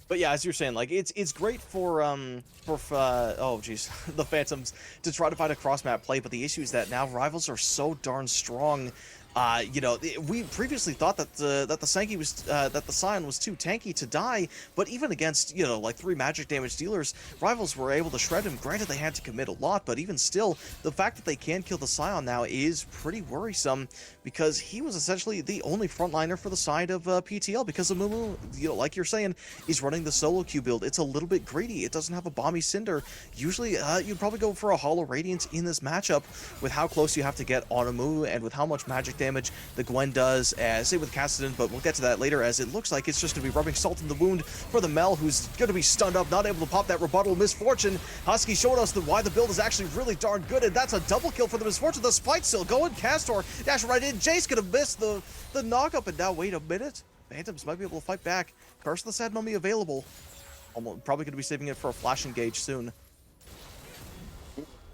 But yeah, as you're saying, like it's great for oh geez, the Phantoms to try to find a cross map play, but the issue is that now rivals are so darn strong. You know, we previously thought that the Sankey was that the Scion was too tanky to die, but even against, you know, like 3 magic damage dealers, rivals were able to shred him. Granted, they had to commit a lot, but even still, the fact that they can kill the Scion now is pretty worrisome, because he was essentially the only frontliner for the side of PTL, because Amumu, you know, like you're saying, is running the solo queue build. It's a little bit greedy. It doesn't have a Bomby Cinder. Usually, you'd probably go for a Hollow Radiance in this matchup, with how close you have to get on Amumu and with how much magic damage the Gwen does, same with Kassadin, but we'll get to that later, as it looks like it's just going to be rubbing salt in the wound for the Mel, who's going to be stunned up, not able to pop that rebuttal. Misfortune, Husky showed us why the build is actually really darn good, and that's a double kill for the Misfortune. The spike still going, Castor dash right in, Jace going to miss the knock-up, and now wait a minute, Phantoms might be able to fight back. Curse of the Sad Mummy available. Probably going to be saving it for a flash engage soon.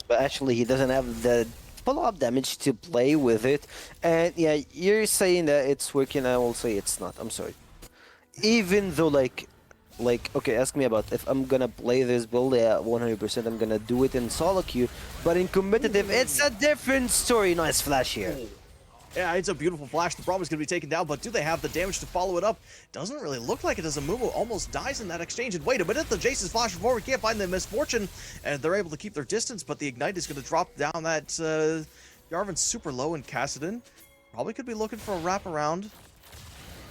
But actually, he doesn't have the follow-up damage to play with it. And yeah, you're saying that it's working, I will say it's not. I'm sorry. Even though like okay, ask me about if I'm gonna play this build, yeah, 100% I'm gonna do it in solo queue, but in competitive it's a different story. Nice flash here. Yeah, it's a beautiful flash. The problem is going to be taken down, but do they have the damage to follow it up? Doesn't really look like it, as Amumu almost dies in that exchange. And wait a minute, the Jace is flashing forward. We can't find the Misfortune, and they're able to keep their distance, but the Ignite is going to drop down that Yarvan's super low in Kassadin. Probably could be looking for a wraparound.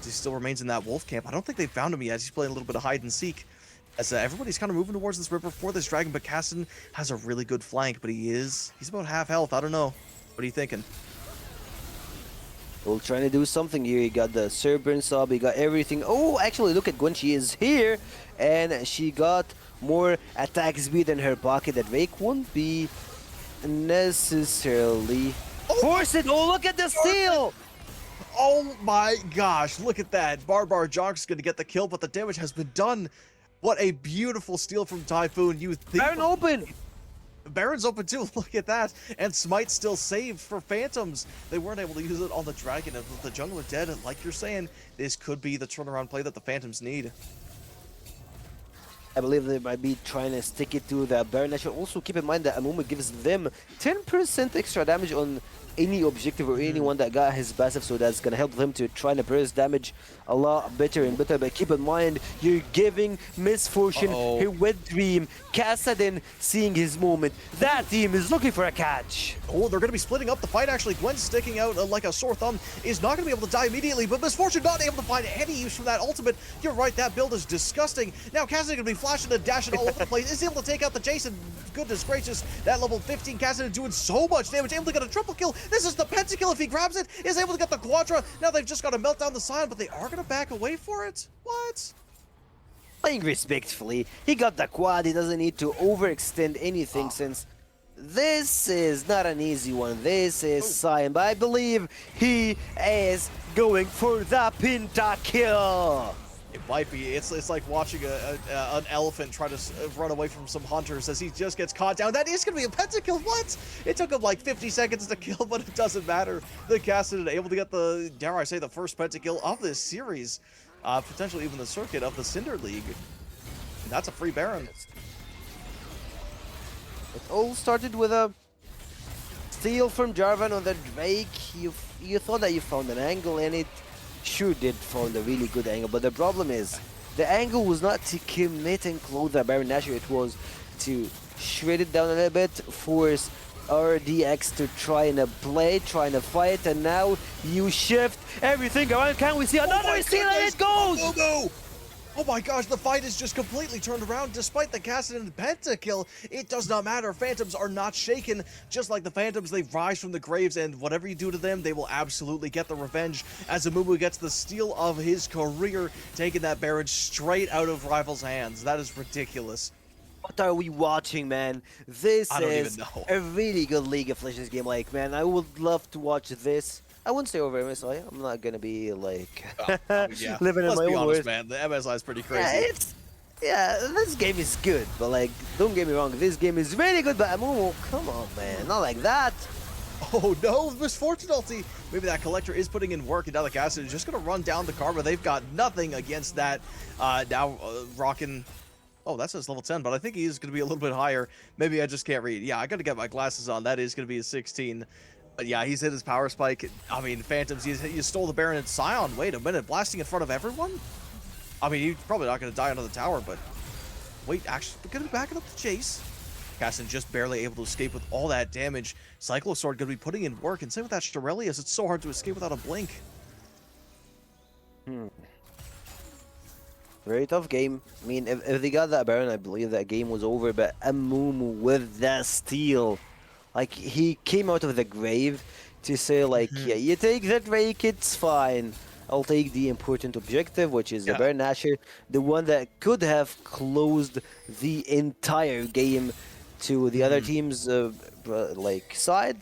He still remains in that wolf camp. I don't think they found him yet. He's playing a little bit of hide and seek, as everybody's kind of moving towards this river for this dragon, but Kassadin has a really good flank, but he's about half health. I don't know. What are you thinking? Well, trying to do something here. You got the Serpent Sub, you got everything. Oh, actually, look at Gwen. She is here, and she got more attack speed in her pocket. That Rake won't be necessarily force it. Oh, look at the steal! Oh my gosh, look at that. Barbar Jock's going to get the kill, but the damage has been done. What a beautiful steal from Typhoon. You think Baron open! Baron's open too, look at that. And Smite still saved for Phantoms. They weren't able to use it on the Dragon, and with the jungler dead, like you're saying, this could be the turnaround play that the Phantoms need. I believe they might be trying to stick it to the Baron. I should also keep in mind that Amumu gives them 10% extra damage on any objective or anyone that got his passive, so that's gonna help them to try to burst damage a lot better and better. But keep in mind, you're giving Misfortune her wet dream. Kassadin seeing his moment. That team is looking for a catch. Oh, they're going to be splitting up the fight, actually. Gwen sticking out like a sore thumb is not going to be able to die immediately, but Misfortune not able to find any use from that ultimate. You're right, that build is disgusting. Now Kassadin going to be flashing and dashing all over the place. Is able to take out the Jason. Goodness gracious, that level 15 Kassadin doing so much damage, able to get a triple kill. This is the pentakill if he grabs it, is able to get the quadra. Now they've just got to melt down the Scion, but they are going to back away for it. What? Playing respectfully, he got the quad, he doesn't need to overextend anything since this is not an easy one. This is Scion, but I believe he is going for the pentakill. It might be. It's like watching an elephant try to run away from some hunters as he just gets caught down. That is going to be a pentakill. What? It took him like 50 seconds to kill, but it doesn't matter. The Kassadin able to get the, dare I say, the first pentakill of this series. Potentially even the circuit of the Cinder League. And that's a free Baron. It all started with a steal from Jarvan on the Drake. You thought that you found an angle, and it sure did found a really good angle. But the problem is, the angle was not to commit and close the Baron Nashor. It was to shred it down a little bit, force RDX to try and play, trying to fight, and now you shift everything around. Can we see another steal? And it goes! Oh my gosh, the fight is just completely turned around. Despite the Kassadin pentakill, it does not matter. Phantoms are not shaken. Just like the Phantoms, they rise from the graves, and whatever you do to them, they will absolutely get the revenge. As Amumu gets the steal of his career, taking that Baron straight out of Rival's hands. That is ridiculous. What are we watching, man? This I don't is even know. a really good League of Legends game. Like, man, I would love to watch this. I wouldn't say over MSI. I'm not gonna be like Yeah. living in Let's my be own honest, world. man. The MSI is pretty crazy. This game is good, but like, don't get me wrong, this game is really good. But Amumu, come on, man, not like that. Oh no, Misfortune ulti. Maybe that Collector is putting in work, and now the Kassadin is just gonna run down the Karma. They've got nothing against that. Now rocking. Oh, that says level 10, but I think he is going to be a little bit higher. Maybe I just can't read. Yeah, I got to get my glasses on. That is going to be a 16. But yeah, he's hit his power spike. I mean, Phantoms, you stole the Baron and Scion. Wait a minute, blasting in front of everyone? I mean, he's probably not going to die under the tower, but... Wait, actually, we're going to be backing up the chase. Kassadin just barely able to escape with all that damage. Cyclosword going to be putting in work, and same with that Shurelius. It's so hard to escape without a blink. Very tough game. I mean, if they got that Baron, I believe that game was over. But Amumu with that steal, like, he came out of the grave to say, like, yeah, you take that Drake, it's fine. I'll take the important objective, which is the Baron Nashor, the one that could have closed the entire game to the other team's like side.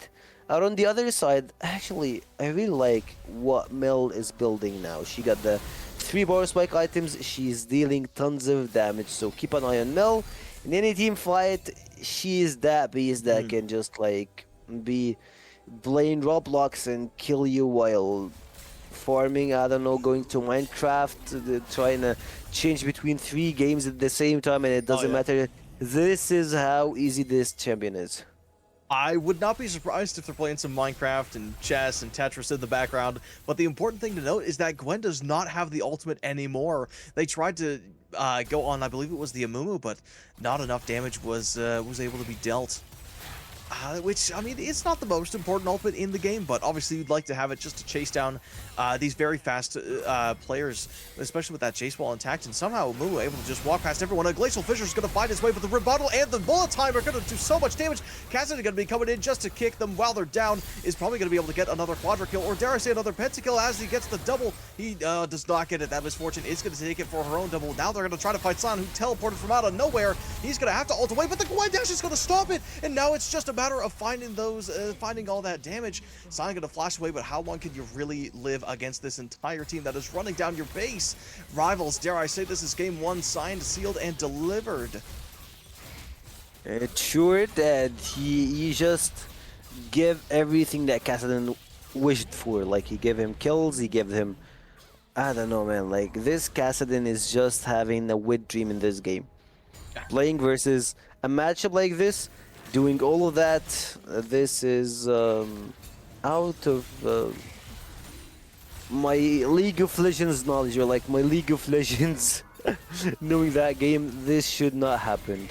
Out on the other side, actually, I really like what Mel is building now. She got the 3 power spike items. She's dealing tons of damage, so keep an eye on Mel. In any team fight, she is that beast that can just like be playing Roblox and kill you while farming. I don't know, going to Minecraft, trying to change between 3 games at the same time, and it doesn't matter. This is how easy this champion is. I would not be surprised if they're playing some Minecraft and chess and Tetris in the background, but the important thing to note is that Gwen does not have the ultimate anymore. They tried to go on, I believe it was the Amumu, but not enough damage was able to be dealt. Which, I mean, it's not the most important ultimate in the game, but obviously you'd like to have it just to chase down these very fast players, especially with that chase wall intact, and somehow Amumu able to just walk past everyone. A Glacial Fissure is going to find his way, but the rebuttal and the bullet time are going to do so much damage. Kassadin going to be coming in just to kick them while they're down, is probably going to be able to get another quadra kill, or dare I say another pentakill as he gets the double. He does not get it. That Misfortune is going to take it for her own double. Now they're going to try to fight San, who teleported from out of nowhere. He's going to have to ult away, but the Gwen Dash is going to stop it, and now it's just a matter of finding those, finding all that damage. San going to flash away, but how long can you really live against this entire team that is running down your base? Rivals, dare I say, this is game 1, signed, sealed, and delivered. It's sure that he just give everything that Kassadin wished for. Like, he gave him kills, he gave him... I don't know, man. Like, this Kassadin is just having a wet dream in this game. Playing versus a matchup like this, doing all of that, this is out of my League of Legends knowledge, or like my League of Legends knowing that game. This should not happen.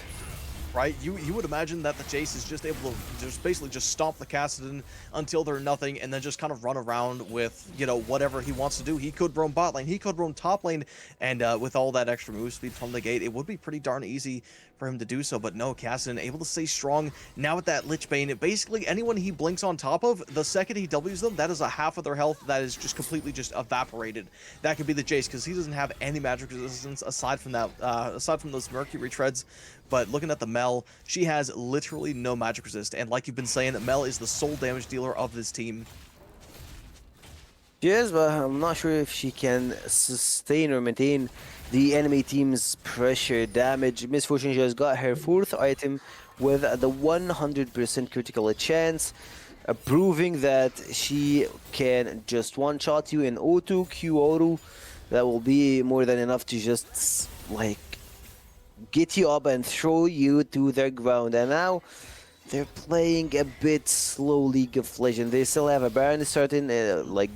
Right? You would imagine that the Chase is just able to just basically just stomp the Kassadin until they're nothing, and then just kind of run around with, you know, whatever he wants to do. He could roam bot lane, he could roam top lane, and with all that extra move speed from the gate, it would be pretty darn easy for him to do so. But no, Kassadin able to stay strong. Now with that Lich Bane, basically anyone he blinks on top of, the second he W's them, that is a half of their health that is just completely just evaporated. That could be the Jace, because he doesn't have any magic resistance aside from that, aside from those Mercury treads. But looking at the Mel, she has literally no magic resist, and like you've been saying, Mel is the sole damage dealer of this team. She is, but I'm not sure if she can sustain or maintain the enemy team's pressure damage. Misfortune just got her 4th item with the 100% critical chance, proving that she can just one-shot you in O2, Q auto. That will be more than enough to just, like, get you up and throw you to the ground. And now they're playing a bit slow League of Legends. They still have a Baron starting, like,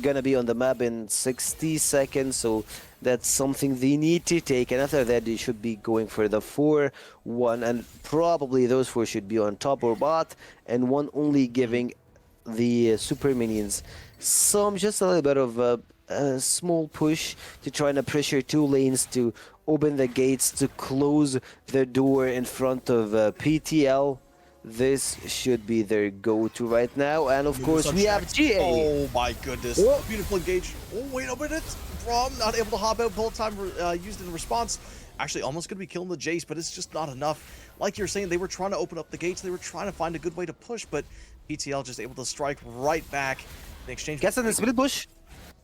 gonna be on the map in 60 seconds, so That's something they need to take, and after that they should be going for the 4-1, and probably those four should be on top or bot, and one only Mhm. giving the super minions some just a little bit of a small push to try and pressure two lanes to open the gates to close the door in front of PTL. This should be their go-to right now, and of Movements course we have unchecked. GA. Oh my goodness. Oh, Beautiful engage. Oh, wait a minute. Brom not able to hop out. Bullet time used in response. Actually, almost going to be killing the Jace, but it's just not enough. Like you're saying, they were trying to open up the gates. They were trying to find a good way to push, but PTL just able to strike right back in exchange. guess in the split push.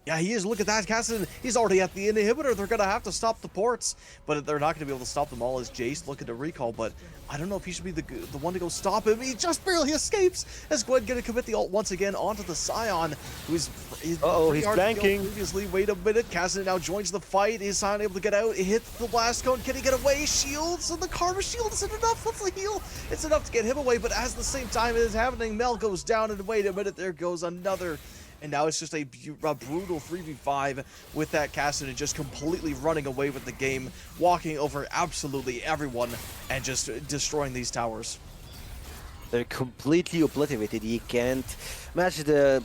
Yeah, he is. Look at that, Cassidy. He's already at the inhibitor. They're going to have to stop the ports, but they're not going to be able to stop them all as Jace looking to recall, but I don't know if he should be the one to go stop him. He just barely escapes as Gwen going to commit the ult once again onto the Scion, who's Uh-oh, he's pretty hard to kill flanking. previously. Wait a minute. Cassidy now joins the fight. Is Scion able to get out? He hits the blast cone. Can he get away? Shields, and the Karma shield isn't enough. What's the heal? It's enough to get him away, but as the same time it is happening, Mel goes down, and wait a minute, there goes another. And now it's just a brutal 3v5 with that Cassidy just completely running away with the game, walking over absolutely everyone, and just destroying these towers. They're completely obliterated. You can't match the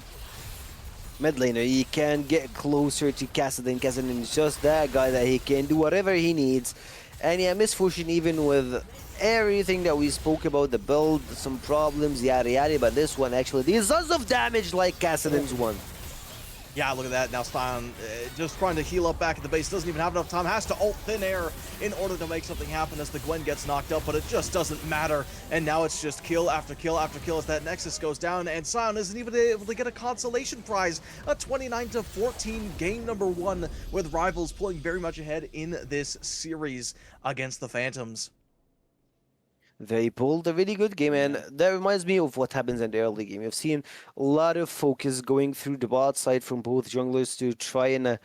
mid laner. He can get closer to Kassadin. Kassadin is just that guy that he can do whatever he needs. And yeah, Misfortune, even with everything that we spoke about, the build, some problems, yada yada, but this one actually deals tons of damage like Kassadin's one. Yeah, look at that. Now Scion just trying to heal up back at the base. Doesn't even have enough time. Has to ult thin air in order to make something happen as the Gwen gets knocked up, but it just doesn't matter. And now it's just kill after kill after kill as that Nexus goes down, and Scion isn't even able to get a consolation prize. A 29-14 game number 1 with Rivals pulling very much ahead in this series against the Phantoms. They pulled a really good game, and that reminds me of what happens in the early game. You've seen a lot of focus going through the bot side from both junglers to try and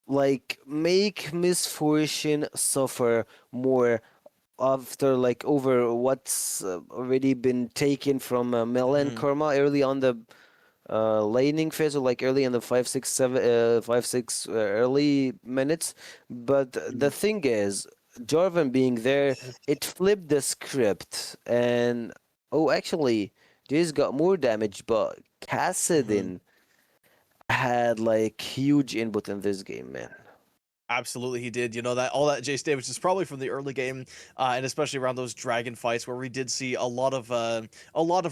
like make Misfortune suffer more after like over what's already been taken from Mel and Karma early on the laning phase, or like early in the 5-6 early minutes. But the thing is, Jarvan being there, it flipped the script, and oh, actually, Jay's got more damage, but Kassadin had like huge input in this game, man. Absolutely, he did. You know that all that Jace damage is probably from the early game, and especially around those dragon fights where we did see a lot of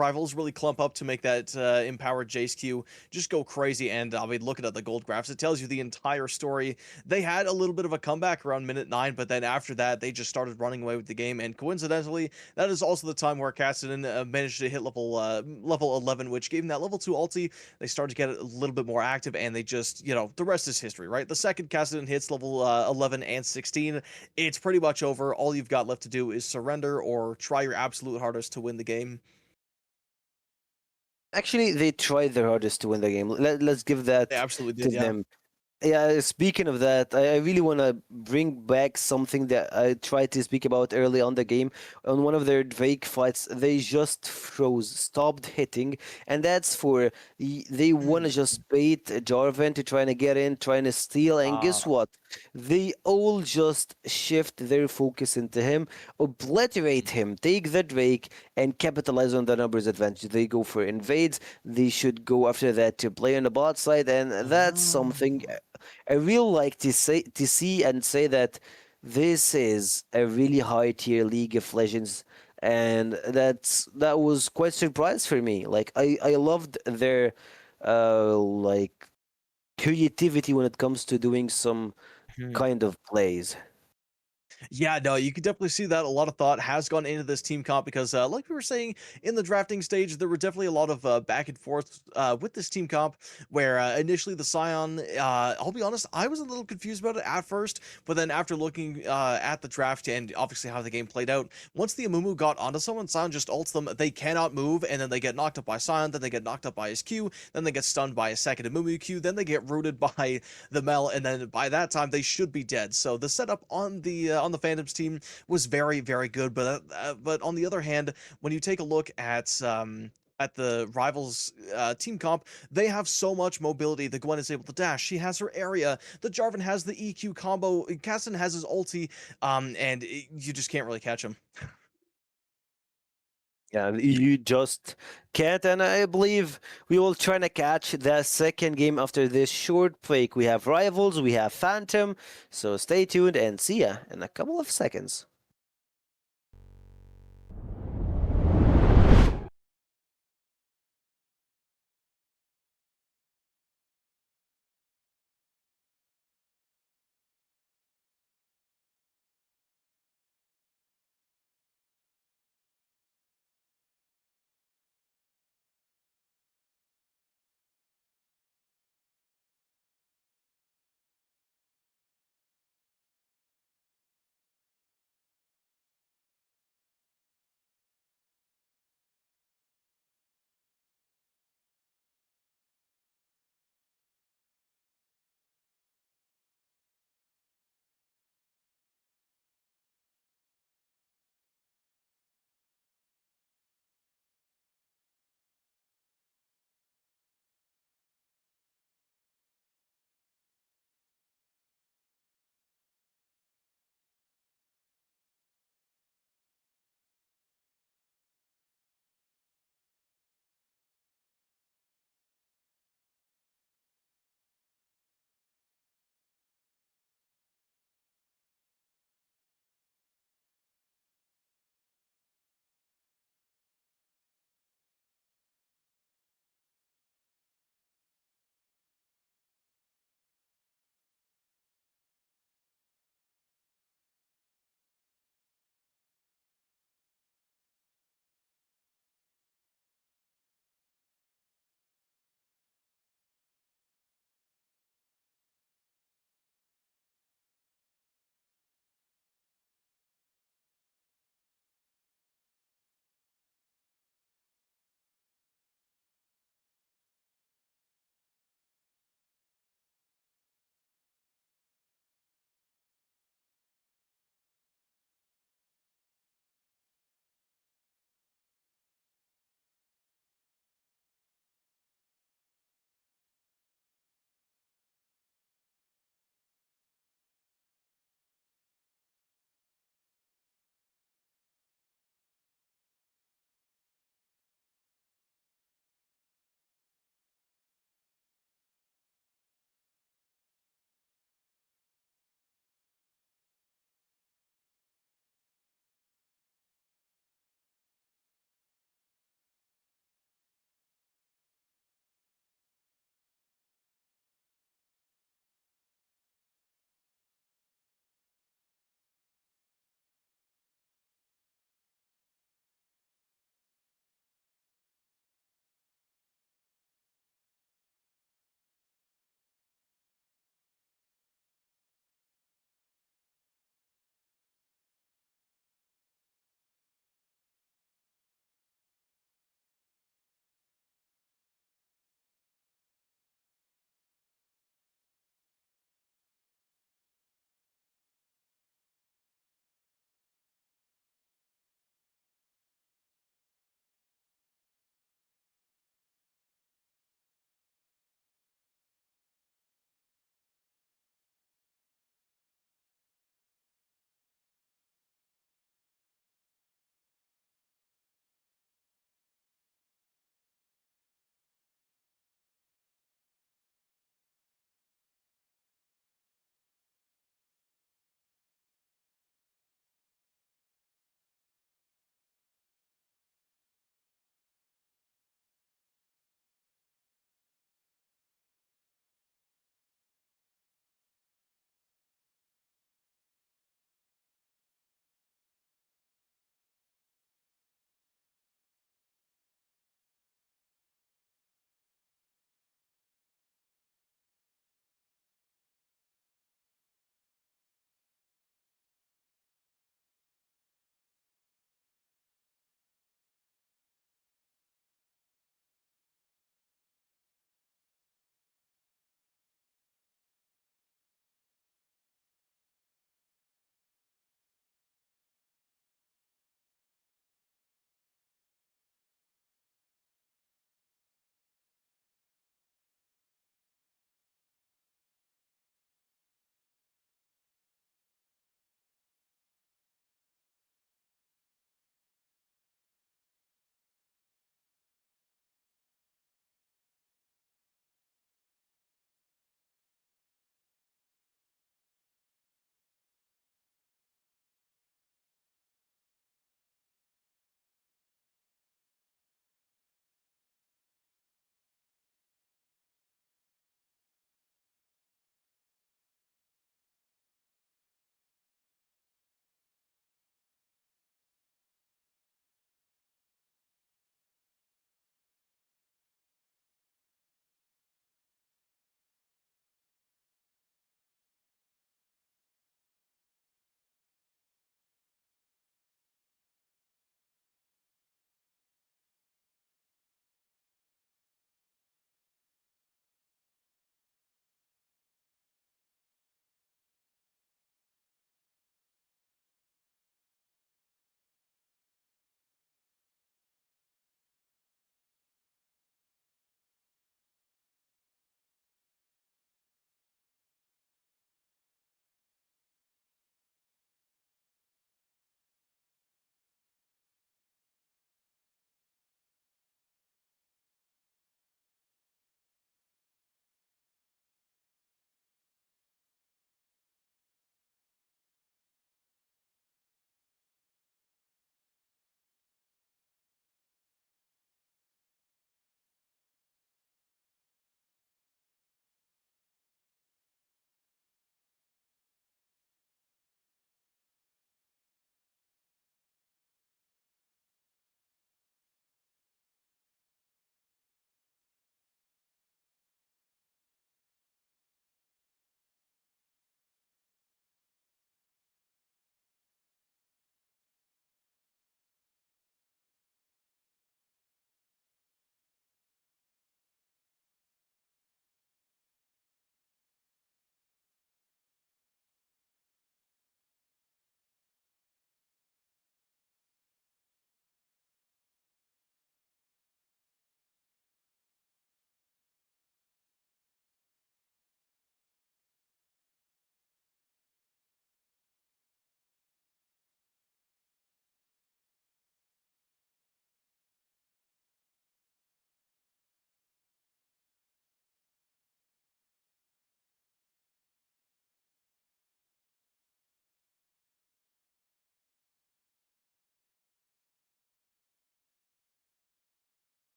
rivals really clump up to make that empowered Jace Q just go crazy. And I mean, looking at the gold graphs, it tells you the entire story. They had a little bit of a comeback around minute 9, but then after that, they just started running away with the game. And coincidentally, that is also the time where Kassadin managed to hit level 11, which gave him that level 2 ulti. They started to get a little bit more active, and they just, you know, the rest is history, right? The second Kassadin hits level 11 and 16, it's pretty much over. All you've got left to do is surrender or try your absolute hardest to win the game. Actually, they tried their hardest to win the game. Let's give that They absolutely to did, yeah. them. Yeah, speaking of that, I really want to bring back something that I tried to speak about early on the game. On one of their Drake fights, they just froze, stopped hitting, and that's for they want to just bait Jarvan to trying to get in, trying to steal, and guess what? They all just shift their focus into him, obliterate him, take the Drake, and capitalize on the numbers advantage. They go for invades. They should go after that to play on the bot side, and that's something I really like to see and say that this is a really high tier League of Legends, and that was quite surprise for me. Like I loved their like creativity when it comes to doing some kind of plays. Yeah, no, you can definitely see that a lot of thought has gone into this team comp because, like we were saying in the drafting stage, there were definitely a lot of back and forth with this team comp. Where initially the Scion, I'll be honest, I was a little confused about it at first, but then after looking at the draft and obviously how the game played out, once the Amumu got onto someone, Scion just ults them. They cannot move, and then they get knocked up by Scion. Then they get knocked up by his Q. Then they get stunned by a second Amumu Q. Then they get rooted by the Mel, and then by that time they should be dead. So the setup on the Phantoms team was very, very good. But on the other hand, when you take a look at at the rivals team comp, they have so much mobility. The Gwen is able to dash. She has her area. The Jarvan has the EQ combo. Caston has his ulti, you just can't really catch him. Yeah, you just can't. And I believe we will try to catch the second game after this short break. We have Rivals, we have Phantom. So stay tuned and see ya in a couple of seconds.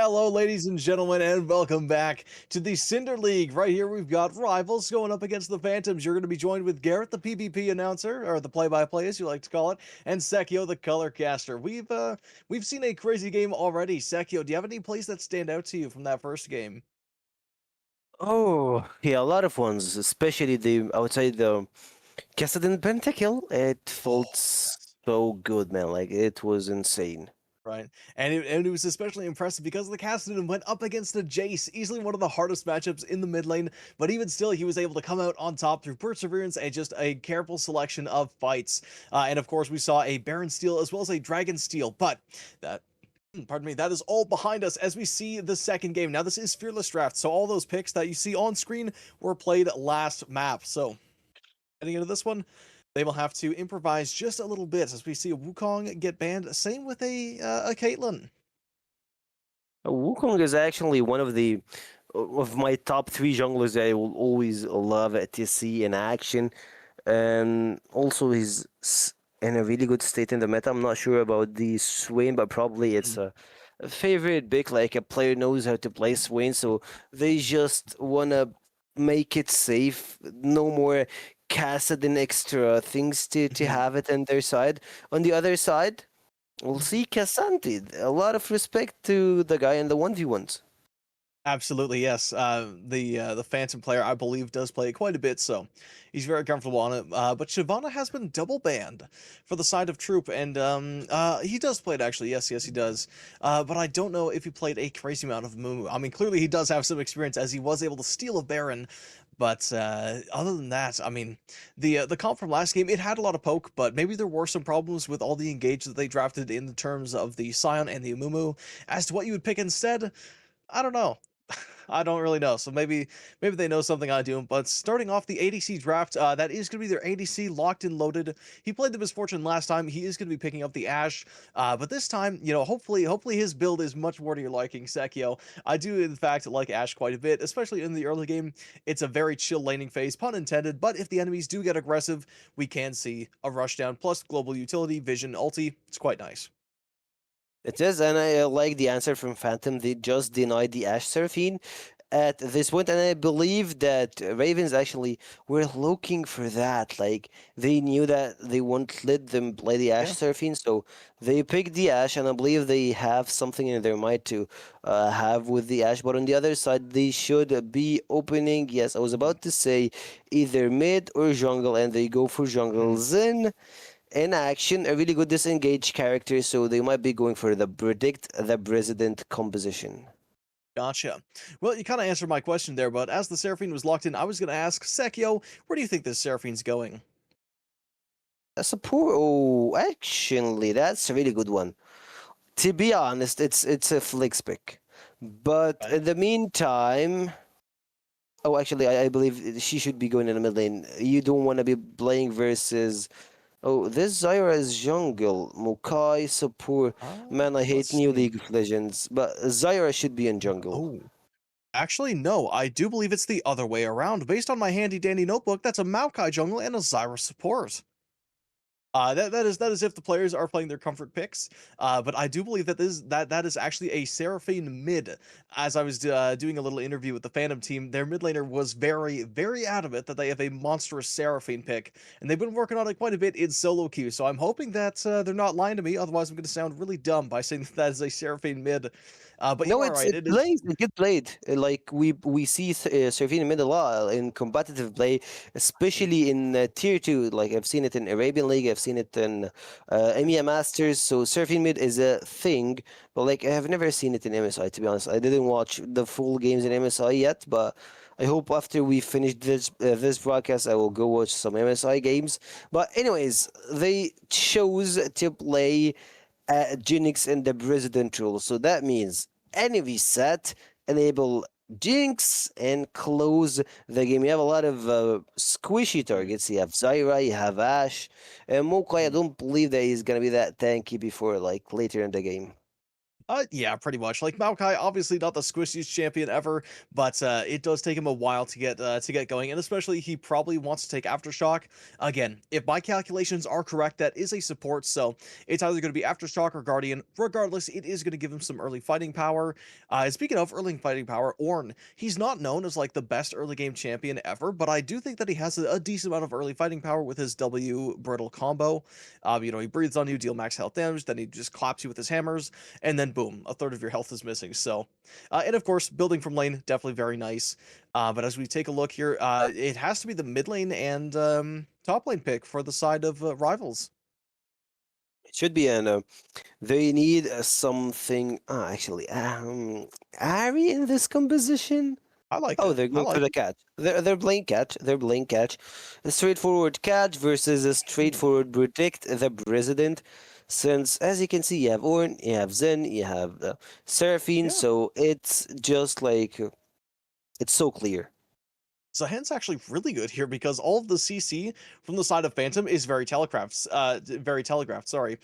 Hello, ladies and gentlemen, and welcome back to the Cinder League. Right here, we've got Rivals going up against the Phantoms. You're going to be joined with Garrett, the PvP announcer, or the play-by-play, as you like to call it, and Sekio, the color caster. We've seen a crazy game already. Sekio, do you have any plays that stand out to you from that first game? Oh, yeah, a lot of ones, especially I would say the Cassadin Pentakill. It felt Yes. so good, man. Like, it was insane. Right. And it was especially impressive because the Cassidy went up against a Jace, easily one of the hardest matchups in the mid lane, but even still, he was able to come out on top through perseverance and just a careful selection of fights. And of course, we saw a Baron Steel as well as a Dragon Steel, but that pardon me, that is all behind us as we see the second game. Now, this is Fearless Draft, so all those picks that you see on screen were played last map. So heading into this one, they will have to improvise just a little bit as we see a Wukong get banned. Same with a Caitlyn. Wukong is actually one of the of my top three junglers that I will always love to see in action. And also in a really good state in the meta. I'm not sure about the Swain, but probably it's a favorite pick. Like a player knows how to play Swain, so they just wanna make it safe. No more Kassadin extra things to Mhm. have it on their side. On the other side, we'll see Cassanti. A lot of respect to the guy in the 1v1s. Absolutely, yes. The Phantom player, I believe, does play quite a bit, so he's very comfortable on it. But Shyvana has been double banned for the side of Troupe, and he does play it actually. Yes, yes, he does. But I don't know if he played a crazy amount of Moo. I mean, clearly he does have some experience as he was able to steal a Baron. But other than that, I mean, the comp from last game, it had a lot of poke, but maybe there were some problems with all the engage that they drafted in the terms of the Scion and the Amumu. As to what you would pick instead, I don't know. I don't really know. So maybe they know something I do. But starting off the ADC draft, that is going to be their ADC locked and loaded. He played the Misfortune last time. He is going to be picking up the Ash. But this time, hopefully his build is much more to your liking, Sekio. I do in fact like Ash quite a bit, especially in the early game. It's a very chill laning phase, pun intended. But if the enemies do get aggressive, we can see a rushdown plus global utility, vision, ulti. It's quite nice. It is, and I like the answer from Phantom. They just denied the Ash Seraphine at this point, and I believe that Ravens actually were looking for that. Like, they knew that they won't let them play the Ash Yeah. Seraphine, so they picked the Ash, and I believe they have something in their mind to have with the Ash. But on the other side, they should be opening, yes, I was Mhm. about to say either mid or jungle, and they go for jungle. Mhm. Then in action, a really good disengaged character, so they might be going for the predict the president composition. Gotcha. Well, you kind of answered my question there, but as the Seraphine was locked in, I was going to ask Sekio, where do you think this Seraphine's going? That's a poor. Oh, actually, that's a really good one. To be honest, it's a flex pick, but Right. in the meantime, oh, actually, I believe she should be going in the mid lane. You don't want to be playing versus. Oh, this Zyra is jungle. Mukai support. Man, I hate Let's new see. League of Legends, but Zyra should be in jungle. Oh, actually, no. I do believe it's the other way around. Based on my handy dandy notebook, that's a Maokai jungle and a Zyra support. That is if the players are playing their comfort picks. But I do believe that that is actually a Seraphine mid. As I was doing a little interview with the Phantom team, their mid laner was very adamant that they have a monstrous Seraphine pick, and they've been working on it quite a bit in solo queue. So I'm hoping that they're not lying to me. Otherwise, I'm going to sound really dumb by saying that is a Seraphine mid. But you No, are it's right. it It is. plays. It get played. Like we see Servina mid a lot in competitive play, especially in tier two. Like I've seen it in Arabian League. I've seen it in EMEA Masters. So surfing mid is a thing, but like I have never seen it in MSI. To be honest, I didn't watch the full games in MSI yet, but. I hope after we finish this broadcast, I will go watch some MSI games. But anyways, they chose to play Jinx in the president rule. So that means any reset, enable Jinx, and close the game. You have a lot of squishy targets. You have Zyra, you have Ash, and Mokai. I don't believe that he's gonna be that tanky before like later in the game. Yeah, pretty much. Like Maokai, obviously not the squishiest champion ever, but it does take him a while to get going, and especially he probably wants to take Aftershock. Again, if my calculations are correct, that is a support, so it's either going to be Aftershock or Guardian. Regardless, it is going to give him some early fighting power. And speaking of early fighting power, Ornn, he's not known as like the best early game champion ever, but I do think that he has a decent amount of early fighting power with his W brittle combo. He breathes on you, deal max health damage, then he just claps you with his hammers, and then boom, a third of your health is missing. So, and of course, building from lane, definitely very nice. But as we take a look here, it has to be the mid lane and top lane pick for the side of Rivals. It should be an. They need something. Actually, Ari in this composition. I like Oh, it. they're I going for like the it. catch. They're playing catch. They're playing catch. A straightforward catch versus a Hmm. straightforward protect the president. Since, as you can see, you have Ornn, you have Zen, you have Seraphine, Yeah. so it's just like it's so clear. Zahen's actually really good here because all of the CC from the side of Phantom is very telegraphed. Sorry,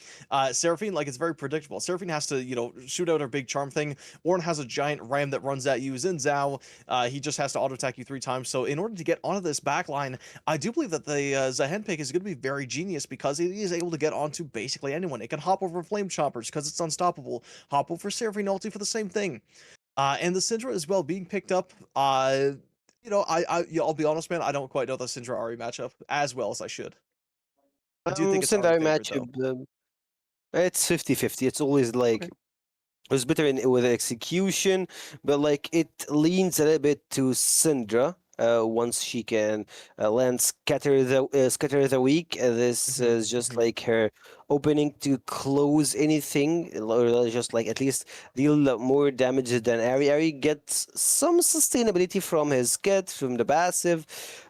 Seraphine, like it's very predictable. Seraphine has to shoot out her big charm thing. Ornn has a giant ram that runs at you. Xin Zhao, he just has to auto attack you 3 times. So in order to get onto this back line, I do believe that the Zahen pick is going to be very genius because it is able to get onto basically anyone. It can hop over flame choppers because it's unstoppable. Hop over Seraphine ulti for the same thing. And the Syndra as well being picked up. I'll be honest, man. I don't quite know the Syndra Ari matchup as well as I should. I do think it's Ari Sendai favored though. matchup, it's 50-50. It's always like Okay. it was better with execution, but like it leans a little bit to Syndra. Once she can land scatter the weak, this Hmm. is just Hmm. like her opening to close anything, or just like at least deal more damage than Ari. Ari gets some sustainability from his kit, from the passive,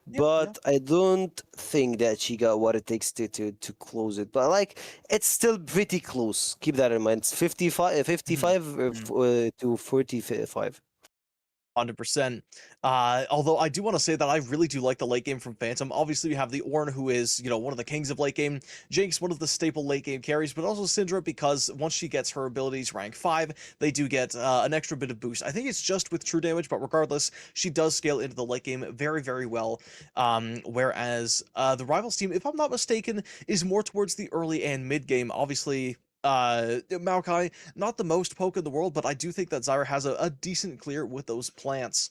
Yeah, yeah. but I don't think that she got what it takes to close it. But like it's still pretty close. Keep that in mind. It's 55, Hmm. 55 Hmm. to 45. 100%. Although I do want to say that I really do like the late game from Phantom. Obviously, you have the Ornn, who is, one of the kings of late game. Jinx, one of the staple late game carries, but also Syndra, because once she gets her abilities rank 5, they do get an extra bit of boost. I think it's just with true damage, but regardless, she does scale into the late game very, very well. Whereas the Rivals team, if I'm not mistaken, is more towards the early and mid game. Obviously, Maokai, not the most poke in the world, but I do think that Zyra has a decent clear with those plants.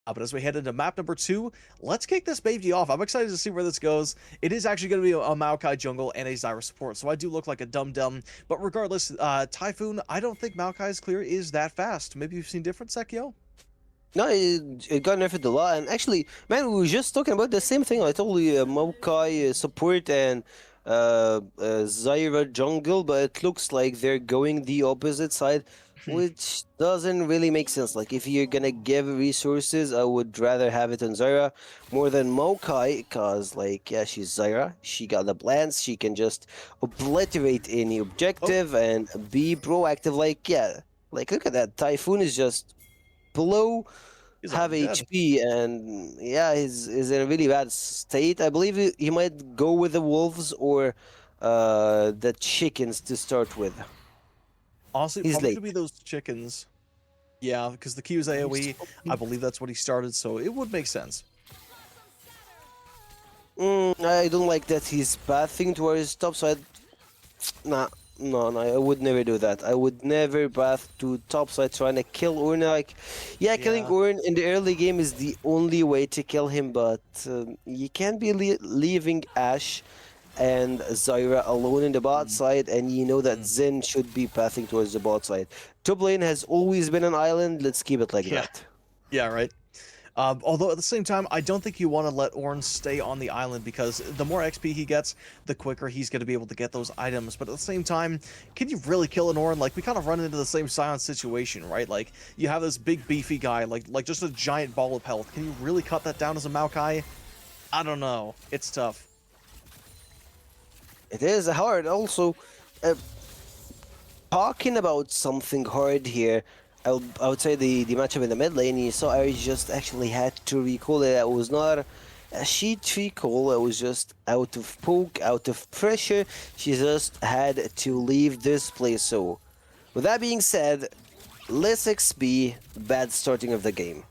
But as we head into map number 2, let's kick this baby off. I'm excited to see where this goes. It is actually going to be a Maokai jungle and a Zyra support, so I do look like a dum-dum. But regardless, Typhoon, I don't think Maokai's clear is that fast. Maybe you've seen different, Sekio? No, it got nerfed a lot. And actually, man, we were just talking about the same thing. I told you Maokai support and Zyra jungle, but it looks like they're going the opposite side, which doesn't really make sense. Like, if you're gonna give resources, I would rather have it on Zyra more than Maokai, because, like, yeah, she's Zyra. She got the plans. She can just obliterate any Oh, objective and be proactive. Like, yeah, like, look at that. Typhoon is just below he's have already dead. HP, and yeah, he's in a really bad state. I believe he might go with the wolves or the chickens to start with. Honestly, He's probably going to late. be those chickens. Yeah, because the Q is AoE. I believe that's what he started, so it would make sense. I don't like that he's pathing towards top side. Nah, no, I would never do that. I would never path to top side trying to kill Ornn. Like, yeah, killing Yeah. Ornn in the early game is the only way to kill him, but you can't be leaving Ashe and Zyra alone in the bot Mm, side, and you know that mm. Zen should be pathing towards the bot side. Top lane has always been an island. Let's keep it like Yeah. that. Yeah, right. Although at the same time, I don't think you want to let Ornn stay on the island because the more XP he gets, the quicker he's going to be able to get those items. But at the same time, can you really kill an Ornn? Like, we kind of run into the same silent situation, right? Like, you have this big beefy guy, like just a giant ball of health. Can you really cut that down as a Maokai? I don't know. It's tough. It is hard. Also, uh, talking about something hard here, I would say the matchup in the mid lane, you saw Ares just actually had to recall it. It was not a sheet recall, it was just out of poke, out of pressure. She just had to leave this place. So, With that being said, less XP, bad starting of the game.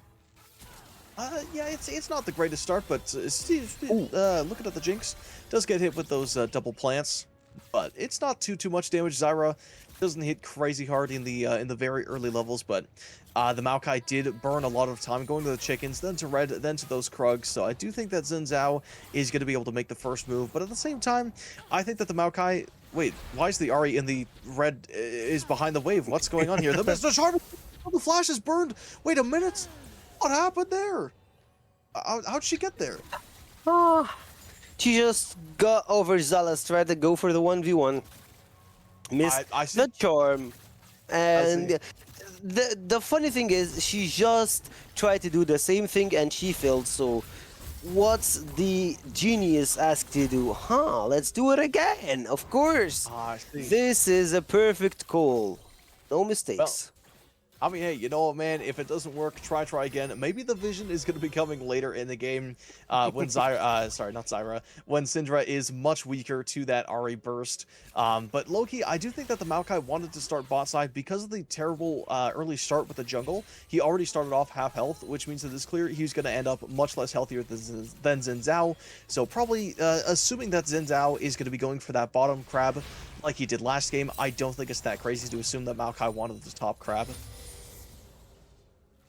Yeah, it's not the greatest start, but looking at the Jinx, does get hit with those double plants, but it's not too much damage. Zyra doesn't hit crazy hard in the very early levels, but the Maokai did burn a lot of time going to the chickens, then to red, then to those Krugs. So I do think that Xin Zhao is going to be able to make the first move, but at the same time, I think that the Maokai. Wait, why is the Ahri in the red is behind the wave? What's going on here? The flash is burned. Wait a minute. What happened there? How'd she get there? Ah, she just got overzealous, tried to go for the 1v1. Missed I see. the charm. And the funny thing is, she just tried to do the same thing and she failed, so what's the genius asked to do? Let's do it again, of course. I see. This is a perfect call. No mistakes. I mean, hey, you know what, man? If it doesn't work, try again. Maybe the vision is going to be coming later in the game when when Syndra is much weaker to that Ahri burst. But Loki, I do think that the Maokai wanted to start bot side because of the terrible early start with the jungle. He already started off half health, which means that it's clear he's going to end up much less healthier than Xin Zhao. So probably assuming that Xin Zhao is going to be going for that bottom crab like he did last game, I don't think it's that crazy to assume that Maokai wanted the top crab.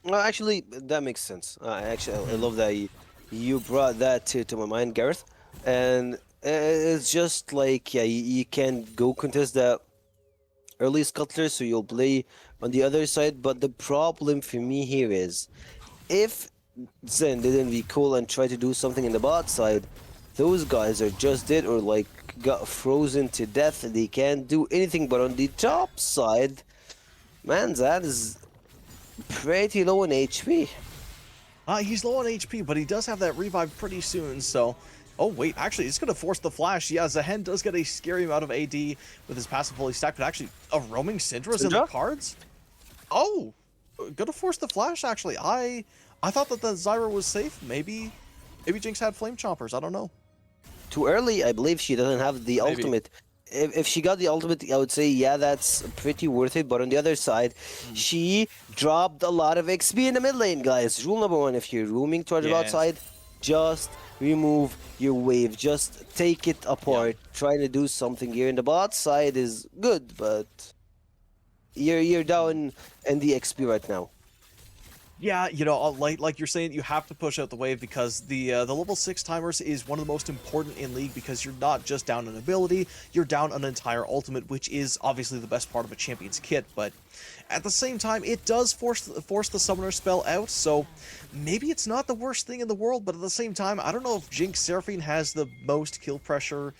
Well, actually, that makes sense. I love that you brought that to my mind, Gareth. And it's just like, yeah, you can go contest that early scuttler, so you'll play on the other side. But the problem for me here is, if Zen didn't be cool and try to do something in the bot side, those guys are just dead or like got frozen to death. They can't do anything. But on the top side, man, that is pretty low in HP. He's low on HP, but he does have that revive pretty soon, so... Oh, wait, actually, it's going to force the flash. Yeah, Zehen does get a scary amount of AD with his passive fully stacked, but actually, a roaming Syndra's in the cards? Oh! Gonna force the flash, actually. I thought that the Zyra was safe. Maybe Jinx had Flame Chompers, I don't know. Too early, I believe she doesn't have the ultimate. If she got the ultimate, I would say, yeah, that's pretty worth it. But on the other side, she dropped a lot of XP in the mid lane, guys. Rule number one, if you're roaming towards the outside, just remove your wave. Just take it apart. Trying to do something here in the bot side is good, but you're down in the XP right now. Yeah, you know, like you're saying, you have to push out the wave because the level 6 timers is one of the most important in League because you're not just down an ability, you're down an entire ultimate, which is obviously the best part of a champion's kit, but at the same time, it does force the summoner spell out, so maybe it's not the worst thing in the world, but at the same time, I don't know if Jinx Seraphine has the most kill pressure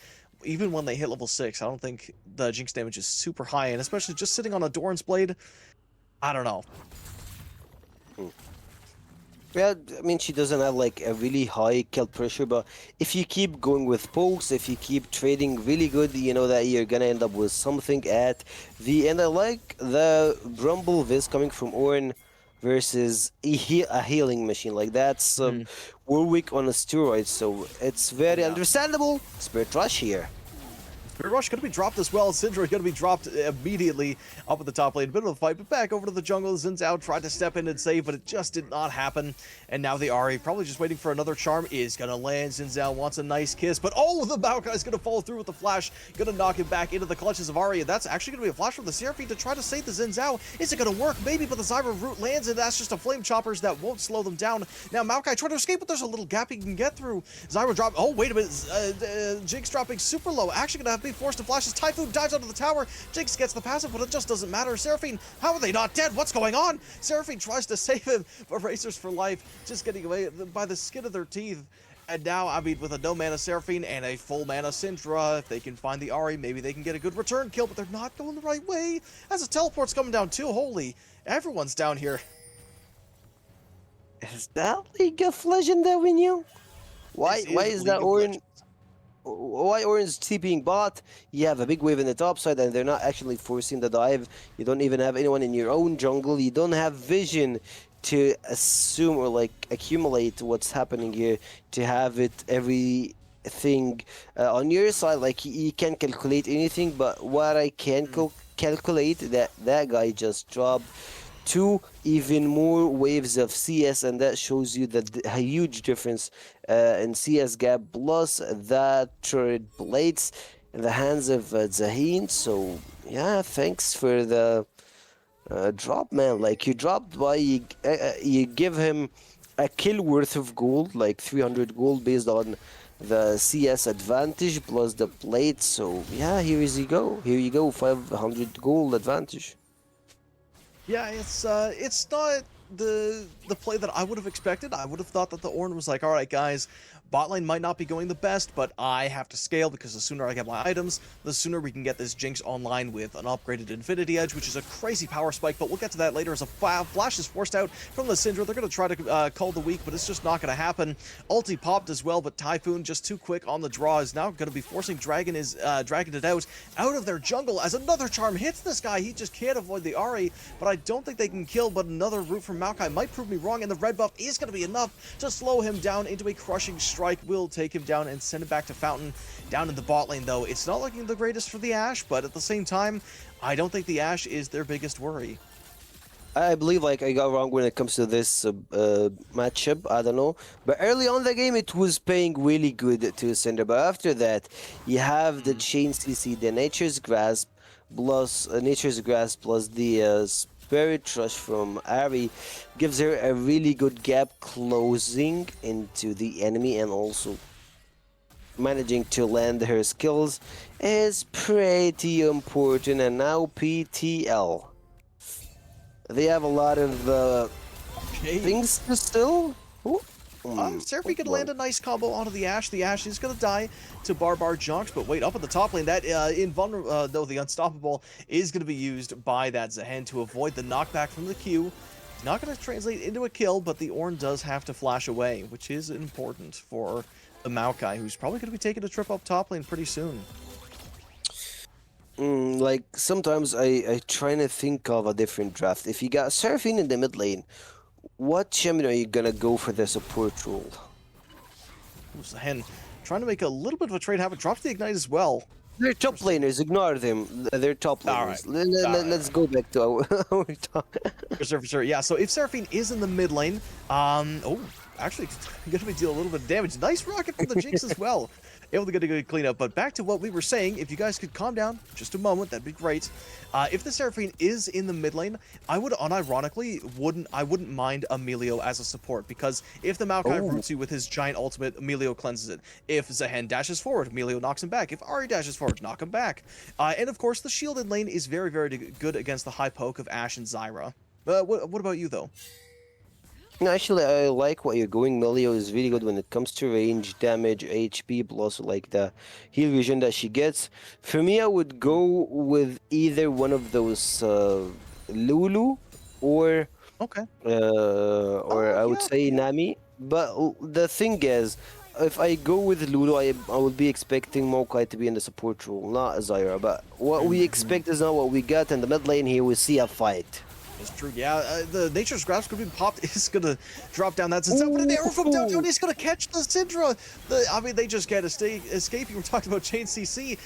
even when they hit level 6. I don't think the Jinx damage is super high, and especially just sitting on a Doran's Blade, I don't know. Yeah, I mean, she doesn't have like a really high kill pressure, but if you keep going with pokes, if you keep trading really good, you know that you're gonna end up with something at the end. I like the Grumble Viz coming from Ornn versus a healing machine. Like that's Warwick on a steroid, so it's very understandable. Spirit Rush here. Spirit Rush going to be dropped as well. Syndra going to be dropped immediately up at the top lane. A bit of a fight, but back over to the jungle. Xin Zhao tried to step in and save, but it just did not happen. And now the Ahri, probably just waiting for another charm, is going to land. Xin Zhao wants a nice kiss, but oh, the Maokai is going to follow through with the flash. Going to knock him back into the clutches of Ahri, and that's actually going to be a flash from the Seraphine to try to save the Xin Zhao. Is it going to work? Maybe, but the Zyra root lands, and that's just a Flame Choppers that won't slow them down. Now Maokai trying to escape, but there's a little gap he can get through. Zyra drop. Oh, wait a minute. Jinx dropping super low. Actually going to have to be forced to flash. Typhoon dives onto the tower. Jinx gets the passive, but it just doesn't matter. Seraphine, how are they not dead? What's going on? Seraphine tries to save him, but Racers for Life just getting away by the skin of their teeth. And now, I mean, with a no mana Seraphine and a full mana Syndra, if they can find the Ahri, maybe they can get a good return kill, but they're not going the right way. As the teleport's coming down too, holy, everyone's down here. Is that League of Legends that we knew? Why is that Ornn? Why Ornn's TPing bot? You have a big wave in the top side and they're not actually forcing the dive. You don't even have anyone in your own jungle. You don't have vision to assume or like accumulate what's happening here to have it every thing on your side. Like you can't calculate anything, but what I can calculate that that guy just dropped two even more waves of CS, and that shows you a huge difference in CS gap. Plus that turret blades in the hands of Zahin. So yeah, thanks for the drop, man. Like you dropped by you give him a kill worth of gold, like 300 gold based on the CS advantage plus the plate. So yeah, here is you go. Here you go, 500 gold advantage. Yeah, it's not the play that I would have expected. I would have thought that the Ornn was like, all right, guys, bot lane might not be going the best, but I have to scale because the sooner I get my items, the sooner we can get this Jinx online with an upgraded Infinity Edge, which is a crazy power spike, but we'll get to that later as a flash is forced out from the Cinder. They're going to try to call the weak, but it's just not going to happen. Ulti popped as well, but Typhoon just too quick on the draw is now going to be forcing Dragon it out of their jungle as another charm hits this guy. He just can't avoid the Ahri, but I don't think they can kill, but another root from Maokai might prove me wrong, and the red buff is going to be enough to slow him down into a crushing strike. Will take him down and send him back to Fountain. Down in the bot lane, though, it's not looking the greatest for the Ashe, but at the same time, I don't think the Ashe is their biggest worry. I believe like I got wrong when it comes to this matchup. I don't know, but early on the game it was paying really good to Cinder. But after that, you have the chain CC, the Nature's Grasp plus the Spirit Rush from Ari gives her a really good gap closing into the enemy, and also managing to land her skills is pretty important. And now PTL. They have a lot of things to still. Seraphine could land a nice combo onto the Ashe. The Ashe is going to die to Barbar Junks, but wait, up at the top lane, that invulnerable, no, the Unstoppable is going to be used by that Zahen to avoid the knockback from the Q. It's not going to translate into a kill, but the Ornn does have to flash away, which is important for the Maokai, who's probably going to be taking a trip up top lane pretty soon. Like sometimes I try to think of a different draft. If you got Seraphine in the mid lane, what champion are you gonna go for the support role? Zahen trying to make a little bit of a trade happen. Drops the Ignite as well. They're top laners, ignore them. They're top laners. Let's go back to our talk. For sure. Yeah, so if Seraphine is in the mid lane, actually gonna be dealing a little bit of damage. Nice rocket from the Jinx as well. Able to get a good cleanup, but back to what we were saying, if you guys could calm down just a moment, that'd be great. If the Seraphine is in the mid lane, I would unironically wouldn't mind Emilio as a support, because if the Maokai roots you with his giant ultimate, Emilio cleanses it. If Zahen dashes forward, Emilio knocks him back. If Ahri dashes forward, knock him back. And of course, the shielded lane is very, very good against the high poke of Ashe and Zyra. What about you, though? No, actually, I like what you're going. Melio is really good when it comes to range, damage, HP, but also like the heal vision that she gets. For me, I would go with either one of those Lulu or I would say Nami. But the thing is, if I go with Lulu, I would be expecting Maokai to be in the support role, not Zyra. But what we expect is not what we got in the mid lane. Here we see a fight. It's true, yeah. The Nature's Grasp could be popped. Is going to drop down that Zinsel, but an arrow from downtown is going to catch the Syndra. I mean, they just can't escape. You were talking about chain CC.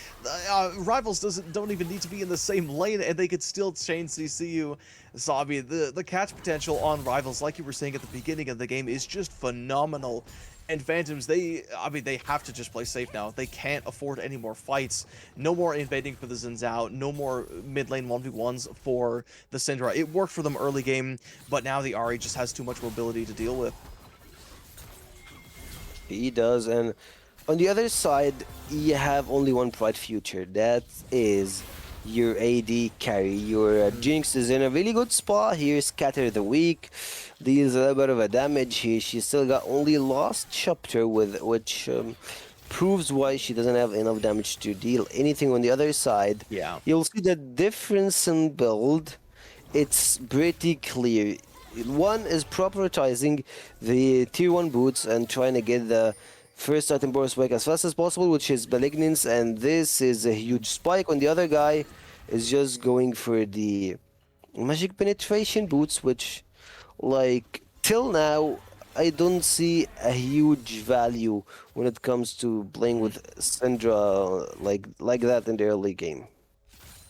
Rivals don't even need to be in the same lane, and they could still chain CC you. So, I mean, the catch potential on Rivals, like you were saying at the beginning of the game, is just phenomenal. And Phantoms, they have to just play safe now. They can't afford any more fights. No more invading for the Xin Zhao. No more mid lane 1v1s for the Syndra. It worked for them early game, but now the Ahri just has too much mobility to deal with. He does, and on the other side, you have only one bright future. That is your AD carry. Your Jinx is in a really good spot here. Scatter the Weak. Deals a little bit of a damage here. She still got only Lost Chapter, which proves why she doesn't have enough damage to deal anything on the other side. Yeah. You'll see the difference in build. It's pretty clear. One is prioritizing the tier 1 boots and trying to get the first item burst spike as fast as possible, which is Malignance, and this is a huge spike. On the other guy is just going for the Magic Penetration boots, which, like, till now, I don't see a huge value when it comes to playing with Syndra like that in the early game.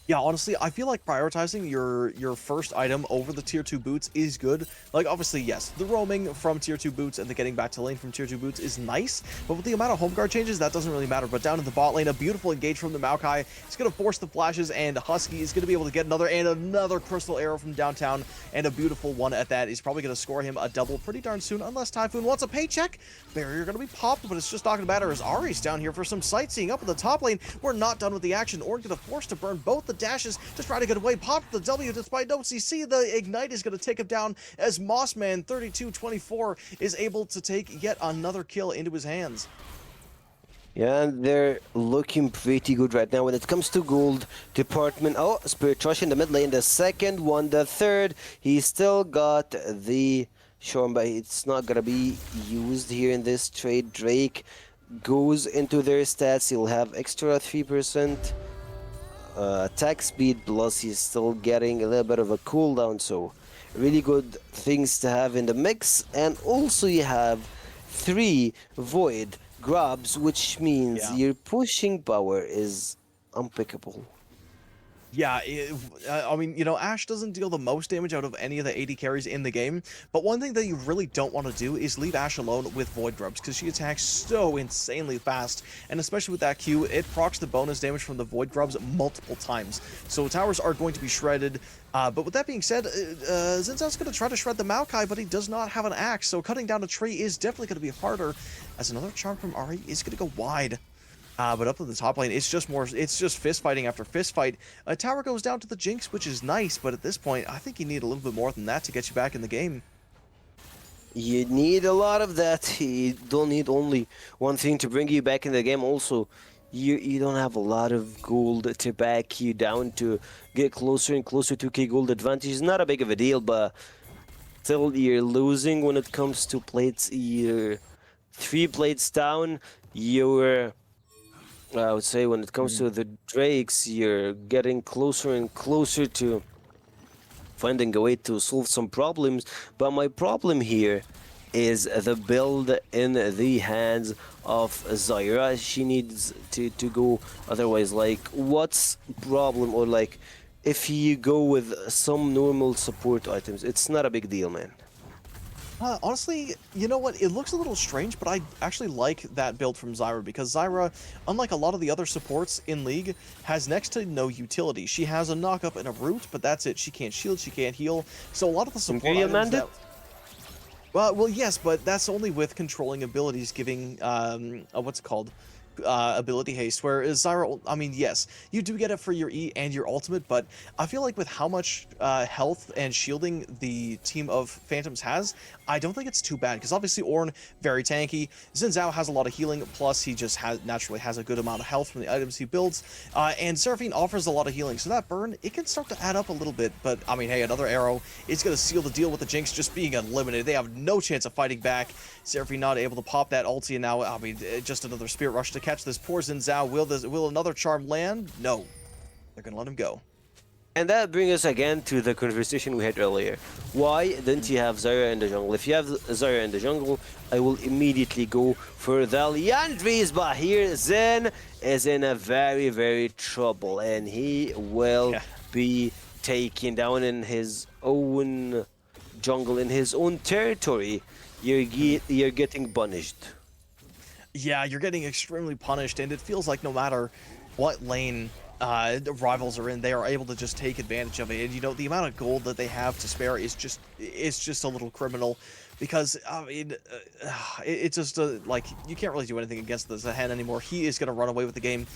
Yeah, honestly, I feel like prioritizing your first item over the tier 2 boots is good. Like, obviously, yes, the roaming from tier 2 boots and the getting back to lane from tier 2 boots is nice, but with the amount of home guard changes, that doesn't really matter. But down in the bot lane, a beautiful engage from the Maokai. It's going to force the flashes, and Husky is going to be able to get another crystal arrow from downtown, and a beautiful one at that. He's probably going to score him a double pretty darn soon, unless Typhoon wants a paycheck. Barrier going to be popped, but it's just not going to matter as Ari's down here for some sightseeing up in the top lane. We're not done with the action. Ornn going to force to burn both the dashes to try to get away. Popped the W despite no CC. The Ignite is going to take him down as Mossman 3224 is able to take yet another kill into his hands. Yeah, and they're looking pretty good right now when it comes to gold department. Oh, Spirit Rush in the mid lane, the second one, the third. He still got the Shorn, but it's not gonna be used here in this trade. Drake goes into their stats. He'll have extra 3% attack speed, plus he's still getting a little bit of a cooldown, so really good things to have in the mix. And also you have 3 void grabs, which means your pushing power is unpickable. Yeah, I mean, you know, Ashe doesn't deal the most damage out of any of the AD carries in the game, but one thing that you really don't want to do is leave Ashe alone with Void Grubs, because she attacks so insanely fast, and especially with that Q, it procs the bonus damage from the Void Grubs multiple times, so towers are going to be shredded. But with that being said, Xin Zhao's going to try to shred the Maokai, but he does not have an axe, so cutting down a tree is definitely going to be harder, as another charm from Ahri is going to go wide. But up in the top lane, it's just fist fighting after fist fight. A tower goes down to the Jinx, which is nice, but at this point, I think you need a little bit more than that to get you back in the game. You need a lot of that. You don't need only one thing to bring you back in the game. Also, you don't have a lot of gold to back you down to get closer and closer to K gold advantage. It's not a big of a deal, but still you're losing when it comes to plates. You're 3 plates down. You're I would say when it comes to the Drakes, you're getting closer and closer to finding a way to solve some problems. But my problem here is the build in the hands of Zyra. She needs to go otherwise. Like, what's problem? Or like, if you go with some normal support items, it's not a big deal, man. Honestly, you know what? It looks a little strange, but I actually like that build from Zyra, because Zyra, unlike a lot of the other supports in League, has next to no utility. She has a knock-up and a root, but that's it. She can't shield, she can't heal. So a lot of the support items that... Well, yes, but that's only with controlling abilities giving, what's it called? Ability haste, whereas Zyra, I mean, yes, you do get it for your E and your ultimate, but I feel like with how much health and shielding the team of Phantoms has, I don't think it's too bad, because obviously Ornn, very tanky, Xin Zhao has a lot of healing, plus he just naturally has a good amount of health from the items he builds, and Seraphine offers a lot of healing, so that burn, it can start to add up a little bit, but I mean, hey, another arrow is going to seal the deal with the Jinx just being eliminated. They have no chance of fighting back. Seraphine not able to pop that ulti, and now, I mean, just another Spirit Rush to catch this poor Xin Zhao. Will another charm land? No. They're gonna let him go. And that brings us again to the conversation we had earlier. Why didn't you have Zyra in the jungle? If you have Zyra in the jungle, I will immediately go for the Liandry's, but here Zen is in a very, very trouble, and he will be taken down in his own jungle, in his own territory. You're getting punished. Yeah, you're getting extremely punished, and it feels like no matter what lane the rivals are in, they are able to just take advantage of it. And you know, the amount of gold that they have to spare is just a little criminal, because I mean, it's just like, you can't really do anything against the Zahen anymore. He is going to run away with the game.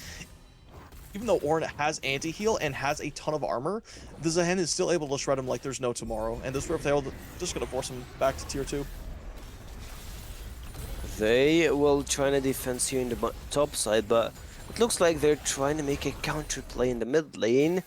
Even though Ornn has anti-heal and has a ton of armor, the Zahen is still able to shred him like there's no tomorrow, and this Rift Herald just going to force him back to tier 2. They will try to defense here in the top side, but it looks like they're trying to make a counter play in the mid lane.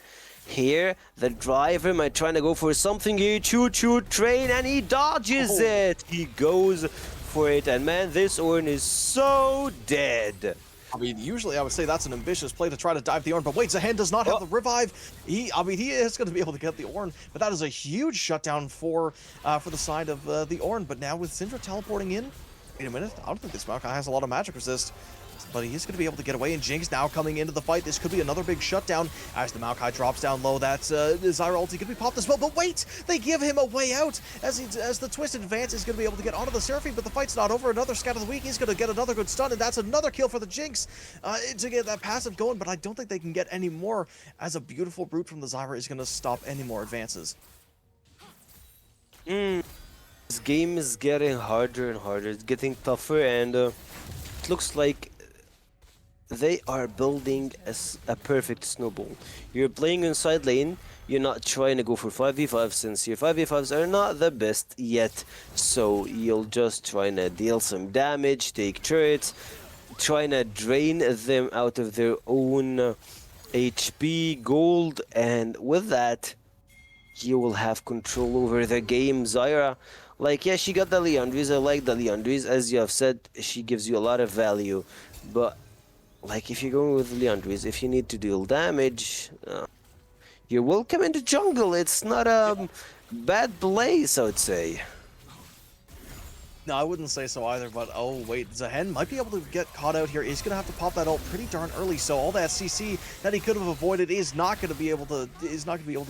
Here, the driver might try to go for something here, choo-choo train, and he dodges it! He goes for it, and man, this Ornn is so dead. I mean, usually I would say that's an ambitious play to try to dive the Ornn, but wait, Zahan does not have the revive. I mean, he is going to be able to get the Ornn, but that is a huge shutdown for the side of the Ornn. But now with Cinder teleporting in, wait a minute, I don't think this Maokai has a lot of magic resist. But he's going to be able to get away, and Jinx now coming into the fight. This could be another big shutdown as the Maokai drops down low. That's Zyra ulti could be popped as well. But wait, they give him a way out as the Twisted Advance is going to be able to get onto the Seraphine, but the fight's not over. Another Scout of the Week. He's going to get another good stun, and that's another kill for the Jinx to get that passive going. But I don't think they can get any more as a beautiful brute from the Zyra is going to stop any more advances. This game is getting harder and harder. It's getting tougher, and it looks like they are building a perfect snowball. You're playing inside lane, you're not trying to go for 5v5 since your 5v5s are not the best yet. So you'll just trying to deal some damage, take turrets, trying to drain them out of their own HP, gold, and with that, you will have control over the game. Zyra, like, yeah, she got the Liandry's. I like the Liandry's. As you have said, she gives you a lot of value, but like, if you're going with Liandry's, if you need to deal damage, you're welcome into jungle. It's not a bad place, I would say. No, I wouldn't say so either, but oh wait, Zahen might be able to get caught out here. He's going to have to pop that ult pretty darn early, so all that CC that he could have avoided is not going to be able to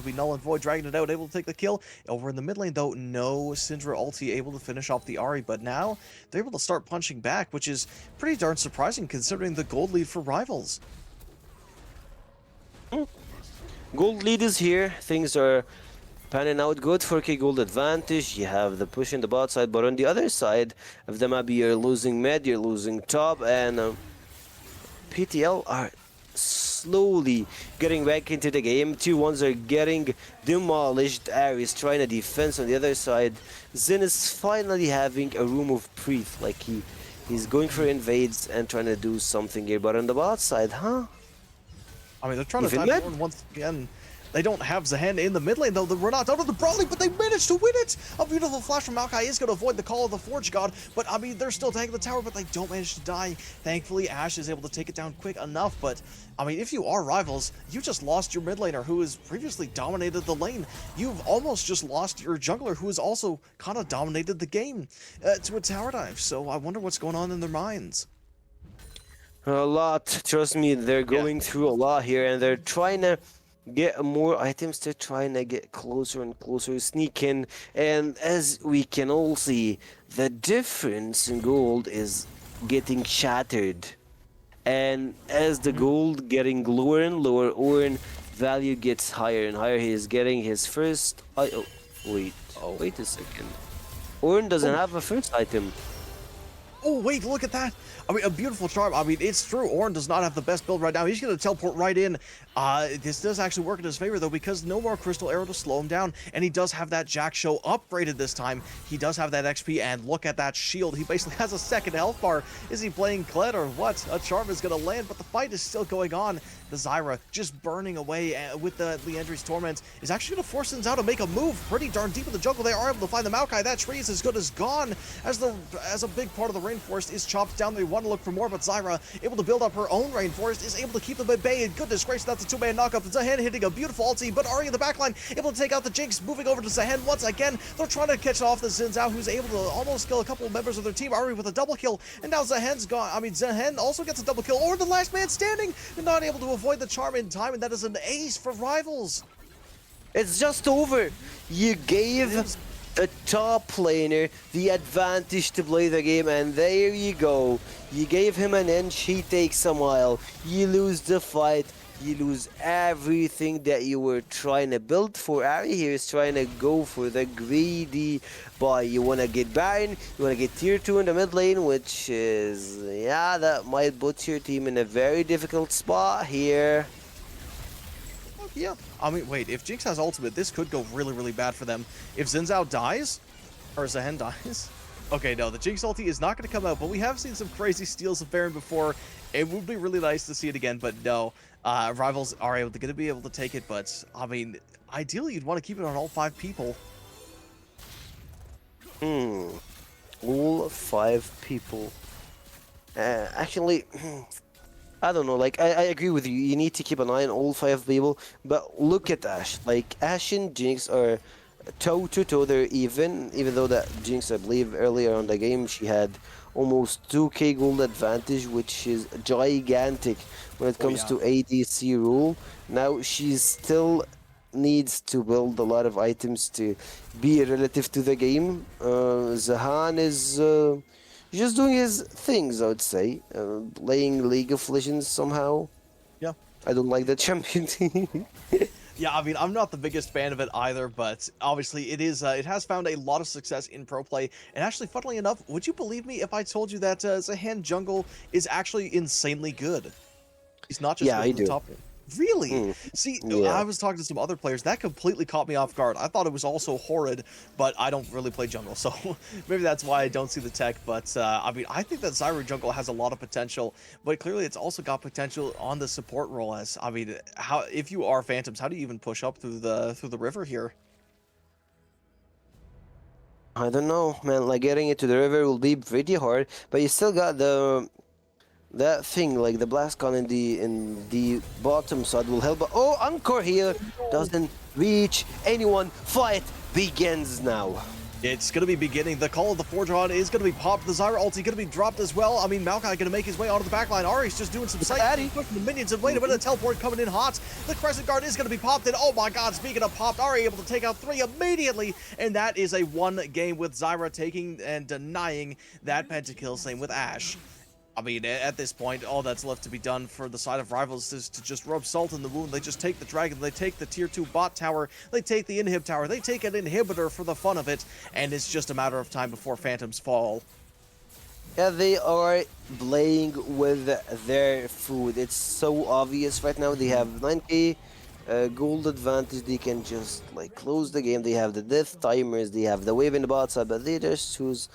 be null and void, dragging it out, able to take the kill. Over in the mid lane though, no Syndra ulti able to finish off the Ahri, but now they're able to start punching back, which is pretty darn surprising considering the gold lead for Rivals. Gold lead is here. Things are panning out good for K Gold advantage. You have the push in the bot side, but on the other side of the map, you're losing mid, you're losing top, and PTL are slowly getting back into the game. 2-1s are getting demolished. Ares trying to defense on the other side. Zen is finally having a room of breath, like he's going for invades and trying to do something here, but on the bot side, huh? I mean, they're trying to dive Ornn once again. They don't have Zahan in the mid lane, though. We're not out of the brawling, but they managed to win it! A beautiful flash from Maokai is going to avoid the call of the Forge God, but I mean, they're still taking the tower, but they don't manage to die. Thankfully, Ashe is able to take it down quick enough, but I mean, if you are Rivals, you just lost your mid laner who has previously dominated the lane. You've almost just lost your jungler who has also kind of dominated the game to a tower dive, so I wonder what's going on in their minds. A lot. Trust me, they're going through a lot here, and they're trying to get more items. They're trying to get closer and closer, sneak in, and as we can all see, the difference in gold is getting shattered. And as the gold getting lower and lower, Ornn value gets higher and higher. He is getting his first... wait a second. Ornn doesn't have a first item. Oh, wait, look at that. I mean, a beautiful charm. I mean, it's true. Ornn does not have the best build right now. He's going to teleport right in. This does actually work in his favor, though, because no more Crystal Arrow to slow him down. And he does have that Jack Show upgraded this time. He does have that XP, and look at that shield. He basically has a second health bar. Is he playing Kled or what? A charm is going to land, but the fight is still going on. The Zyra just burning away with the Liandry's Torment is actually going to force Zinzao to make a move pretty darn deep in the jungle. They are able to find the Maokai. That tree is as good as gone as a big part of the rainforest is chopped down. They want to look for more, but Zyra, able to build up her own rainforest, is able to keep them at bay. And goodness gracious, that's a two-man knockup. Zahan hitting a beautiful ulti, but Ahri in the backline able to take out the Jinx. Moving over to Zahan once again. They're trying to catch off the Zinzao, who's able to almost kill a couple of members of their team. Ahri with a double kill, and now Zahan's gone. I mean, Zahan also gets a double kill, or the last man standing, and not able to avoid the charm in time, and that is an ace for Rivals. It's just over. You gave the top laner the advantage to play the game, and there you go. You gave him an inch, he takes a mile. You lose the fight, you lose everything that you were trying to build for. Ahri here is trying to go for the greedy buy. You want to get Baron, you want to get tier 2 in the mid lane, which is, yeah, that might put your team in a very difficult spot here. Yeah, I mean, wait, if Jinx has ultimate, this could go really, really bad for them. If Zinzao dies, or Zahan dies, okay, no, the Jinx ulti is not going to come out, but we have seen some crazy steals of Baron before. It would be really nice to see it again, but no, Rivals are going to be able to take it, but, I mean, ideally you'd want to keep it on all 5 people. All 5 people. Actually, I don't know. Like I agree with you. You need to keep an eye on all five people. But look at Ash. Like Ash and Jinx are toe to toe. They're even though that Jinx, I believe, earlier on the game she had almost 2k gold advantage, which is gigantic when it Oh comes yeah. to ADC rule. Now she still needs to build a lot of items to be relative to the game. Zahan is. Just doing his things, I would say. Playing League of Legends somehow. Yeah. I don't like that champion. Yeah, I mean, I'm not the biggest fan of it either, but obviously it is. It has found a lot of success in pro play, and actually, funnily enough, would you believe me if I told you that Zahan Jungle is actually insanely good? He's not just Yeah, good I in the do. top lane. Really? Mm, See, yeah. I was talking to some other players that completely caught me off guard. I thought it was also horrid, but I don't really play jungle, so maybe that's why I don't see the tech. But I mean, I think that Zyra jungle has a lot of potential, but clearly it's also got potential on the support role. As I mean, how if you are Phantoms, how do you even push up through the river here? I don't know, man. Like getting into the river will be pretty hard, but you still got the that thing like the blast gun in the bottom side will help. But oh, Encore here doesn't reach anyone. Fight begins now. It's going to be beginning. The Call of the Forge-On is going to be popped. The Zyra ulti going to be dropped as well. I mean, Maokai going to make his way onto the backline. Ari's just doing some sight, pushing the minions, and wait a minute, teleport coming in hot. The Crescent Guard is going to be popped, and oh my god, speaking of popped, Ari able to take out 3 immediately, and that is a 1 game with Zyra taking and denying that pentakill, same with Ashe. I mean, at this point, all that's left to be done for the side of Rivals is to just rub salt in the wound. They just take the dragon, they take the tier 2 bot tower, they take the inhib tower, they take an inhibitor for the fun of it, and it's just a matter of time before Phantoms fall. Yeah, they are playing with their food. It's so obvious right now. They have 9k gold advantage. They can just like close the game. They have the death timers. They have the wave in the bot side, but they just choose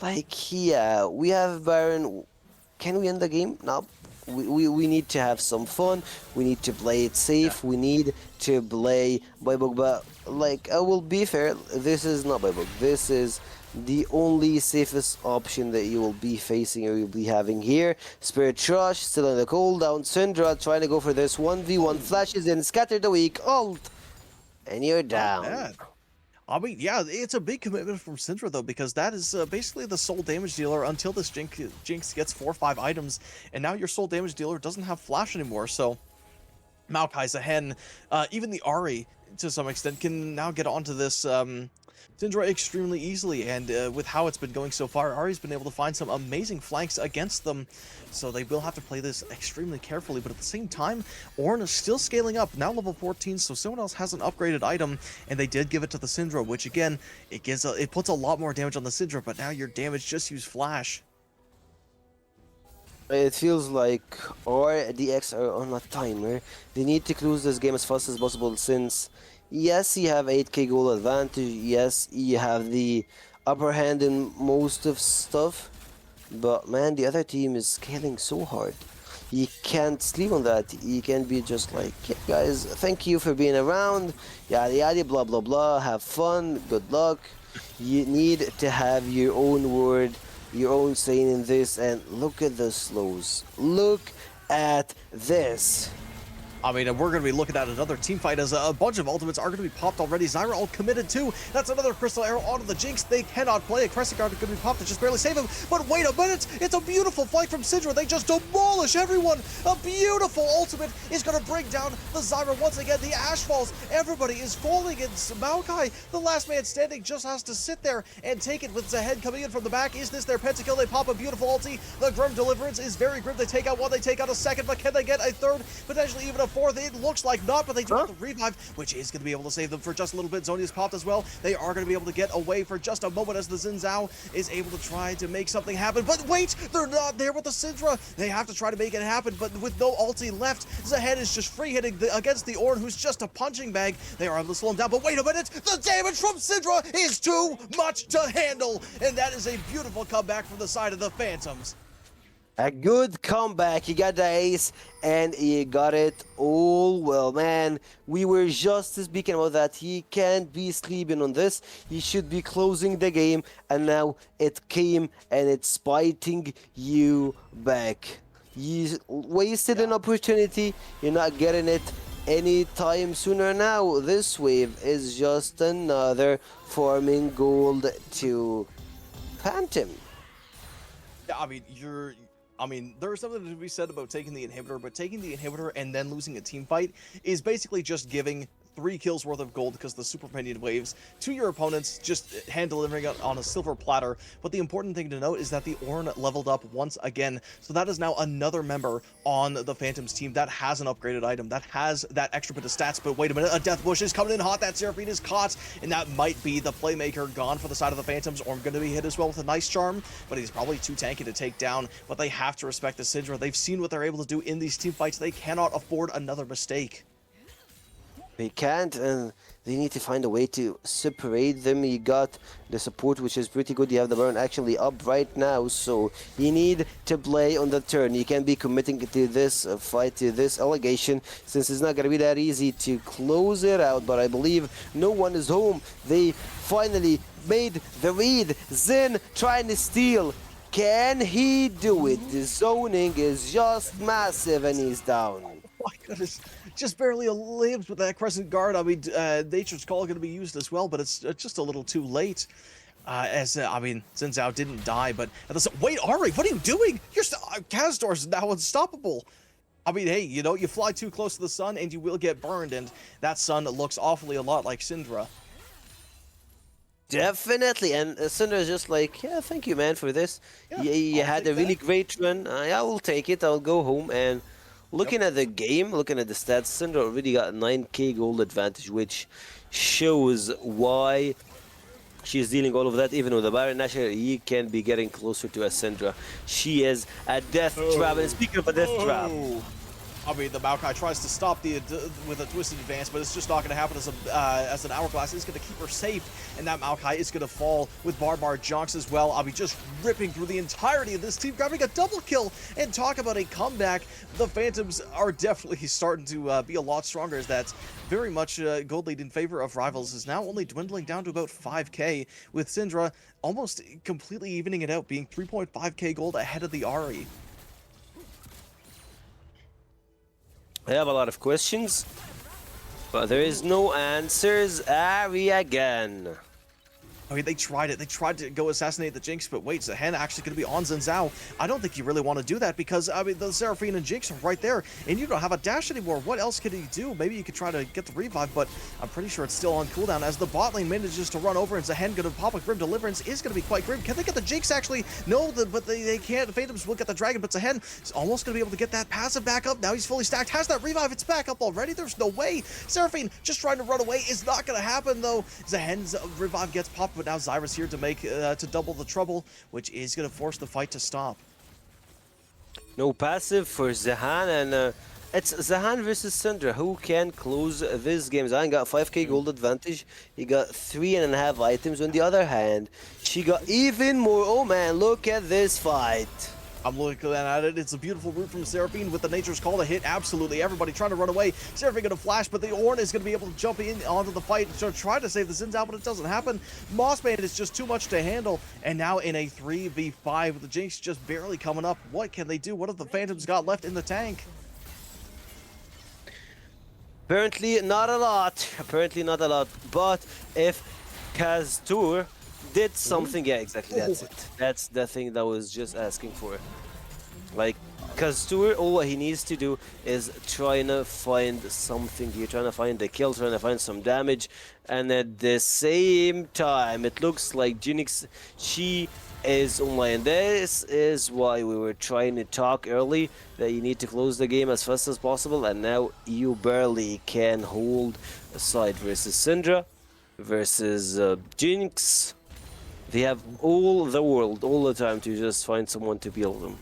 like, yeah, we have Baron. Can we end the game? No. We need to have some fun. We need to play it safe. We need to play by book. But like, I will be fair. This is not by book. This is the only safest option that you will be facing or you'll be having here. Spirit Rush still on the cooldown. Syndra trying to go for this 1v1. Flashes in, scatter the weak ult, and you're Not down. bad. I mean, yeah, it's a big commitment from Cinder, though, because that is basically the sole damage dealer until this Jinx gets 4 or 5 items, and now your sole damage dealer doesn't have flash anymore, so Maokai's a hen. Even the Ari, to some extent, can now get onto this Syndra extremely easily, and with how it's been going so far, Ari's been able to find some amazing flanks against them, so they will have to play this extremely carefully, but at the same time, Ornn is still scaling up, now level 14, so someone else has an upgraded item, and they did give it to the Syndra, which again, it puts a lot more damage on the Syndra, but now your damage just use flash. It feels like RDX are on a timer. They need to close this game as fast as possible since, yes, you have 8k goal advantage, yes, you have the upper hand in most of stuff, but man, the other team is scaling so hard. You can't sleep on that. You can't be just like, yeah, guys, thank you for being around, yada yada, blah blah blah, have fun, good luck. You need to have your own word, your own saying in this, and look at the slows. Look at this. I mean, we're going to be looking at another team fight as a bunch of ultimates are going to be popped already. Zyra all committed too. That's another crystal arrow onto the Jinx. They cannot play. A Crescent Guard is going to be popped to just barely save him. But wait a minute. It's a beautiful fight from Syndra. They just demolish everyone. A beautiful ultimate is going to bring down the Zyra once again. The Ash falls. Everybody is falling. It's Maokai, the last man standing, just has to sit there and take it with Zahed coming in from the back. Is this their pentakill? They pop a beautiful ulti. The Grim Deliverance is very grim. They take out one. They take out a second. But can they get a third? Potentially even a fourth. It looks like not, but they do have the revive, which is going to be able to save them for just a little bit. Zhonya's popped as well. They are going to be able to get away for just a moment as the Xin Zhao is able to try to make something happen. But wait, they're not there with the Syndra. They have to try to make it happen, but with no ulti left, Zahed is just free hitting against the Ornn, who's just a punching bag. They are able to slow him down, but wait a minute, the damage from Syndra is too much to handle, and that is a beautiful comeback from the side of the Phantoms. A good comeback. You got the ace and you got it all well, man. We were just speaking about that. He can't be sleeping on this. He should be closing the game, and now it came and it's biting you back. You wasted an opportunity. You're not getting it anytime sooner now. This wave is just another farming gold to Phantom. Yeah, I mean, there's something to be said about taking the inhibitor, but taking the inhibitor and then losing a team fight is basically just giving 3 kills worth of gold because the super minion waves to your opponents, just hand delivering it on a silver platter. But the important thing to note is that the Ornn leveled up once again, so that is now another member on the Phantom's team that has an upgraded item, that has that extra bit of stats. But wait a minute, a Death Bush is coming in hot, that Seraphine is caught, and that might be the playmaker gone for the side of the Phantoms. Ornn going to be hit as well with a nice charm, but he's probably too tanky to take down. But they have to respect the Cinder. They've seen what they're able to do in these team fights. They cannot afford another mistake. They can't, and they need to find a way to separate them. You got the support, which is pretty good. You have the Baron actually up right now, so you need to play on the turn. You can't be committing to this fight, to this allegation, since it's not going to be that easy to close it out. But I believe no one is home. They finally made the read. Zen trying to steal. Can he do it? The zoning is just massive, and he's down. My goodness, just barely lives with that Crescent Guard. I mean, Nature's Call going to be used as well, but it's just a little too late. I mean, Xin Zhao didn't die, but wait, Ari, what are you doing? Kazdor's now unstoppable. I mean, hey, you know, you fly too close to the sun and you will get burned, and that sun looks awfully a lot like Syndra. Definitely, and Cinder is just like, yeah, thank you, man, for this. Yeah, You I'll had take a really that. great run. I will take it. I'll go home. And looking at the game, looking at the stats, Cinder already got 9k gold advantage, which shows why she's dealing all of that. Even with the Baron Nashor, he can be getting closer to a Syndra. She is a death trap, and speaking of a death trap, I mean, the Maokai tries to stop with a twisted advance, but it's just not going to happen as an hourglass. It's going to keep her safe, and that Maokai is going to fall with Barbar Jonks as well. I'll be just ripping through the entirety of this team, grabbing a double kill, and talk about a comeback. The Phantoms are definitely starting to be a lot stronger, as that's very much gold lead in favor of Rivals is now only dwindling down to about 5k, with Syndra almost completely evening it out, being 3.5k gold ahead of the Ahri. I have a lot of questions, but there is no answers. Ari again. I mean, they tried it. They tried to go assassinate the Jinx, but wait, Zahen actually going to be on Xin Zhao. I don't think you really want to do that because, I mean, the Seraphine and Jinx are right there, and you don't have a dash anymore. What else can he do? Maybe you could try to get the revive, but I'm pretty sure it's still on cooldown as the bot lane manages to run over, and Zahen going to pop a Grim Deliverance is going to be quite grim. Can they get the Jinx actually? No, but they can't. The Phantoms will get the Dragon, but Zahen is almost going to be able to get that passive back up. Now he's fully stacked. Has that revive? It's back up already. There's no way. Seraphine just trying to run away is not going to happen, though. Zahen's revive gets popped, but now Zyra's here to make to double the trouble, which is going to force the fight to stop. No passive for Zahan, and it's Zahan versus Syndra. Who can close this game? Zahan got 5k gold advantage. He got 3.5 items. On the other hand, she got even more. Oh man, look at this fight. I'm looking at it. It's a beautiful route from Seraphine with the Nature's Call to hit absolutely everybody trying to run away. Seraphine going to flash, but the Ornn is going to be able to jump in onto the fight and try to save the Xin Zhao, but it doesn't happen. Mossman is just too much to handle, and now in a 3v5 with the Jinx just barely coming up. What can they do? What have the Phantoms got left in the tank? Apparently not a lot. Apparently not a lot. But if Kaztur did something, yeah, exactly, that's it. That's the thing that I was just asking for. Like, Kaztur, all what he needs to do is trying to find something here, trying to find the kill, trying to find some damage, and at the same time, it looks like Jinx, she is online. This is why we were trying to talk early, that you need to close the game as fast as possible, and now you barely can hold a side versus Syndra, versus Jinx. They have all the world, all the time to just find someone to peel them.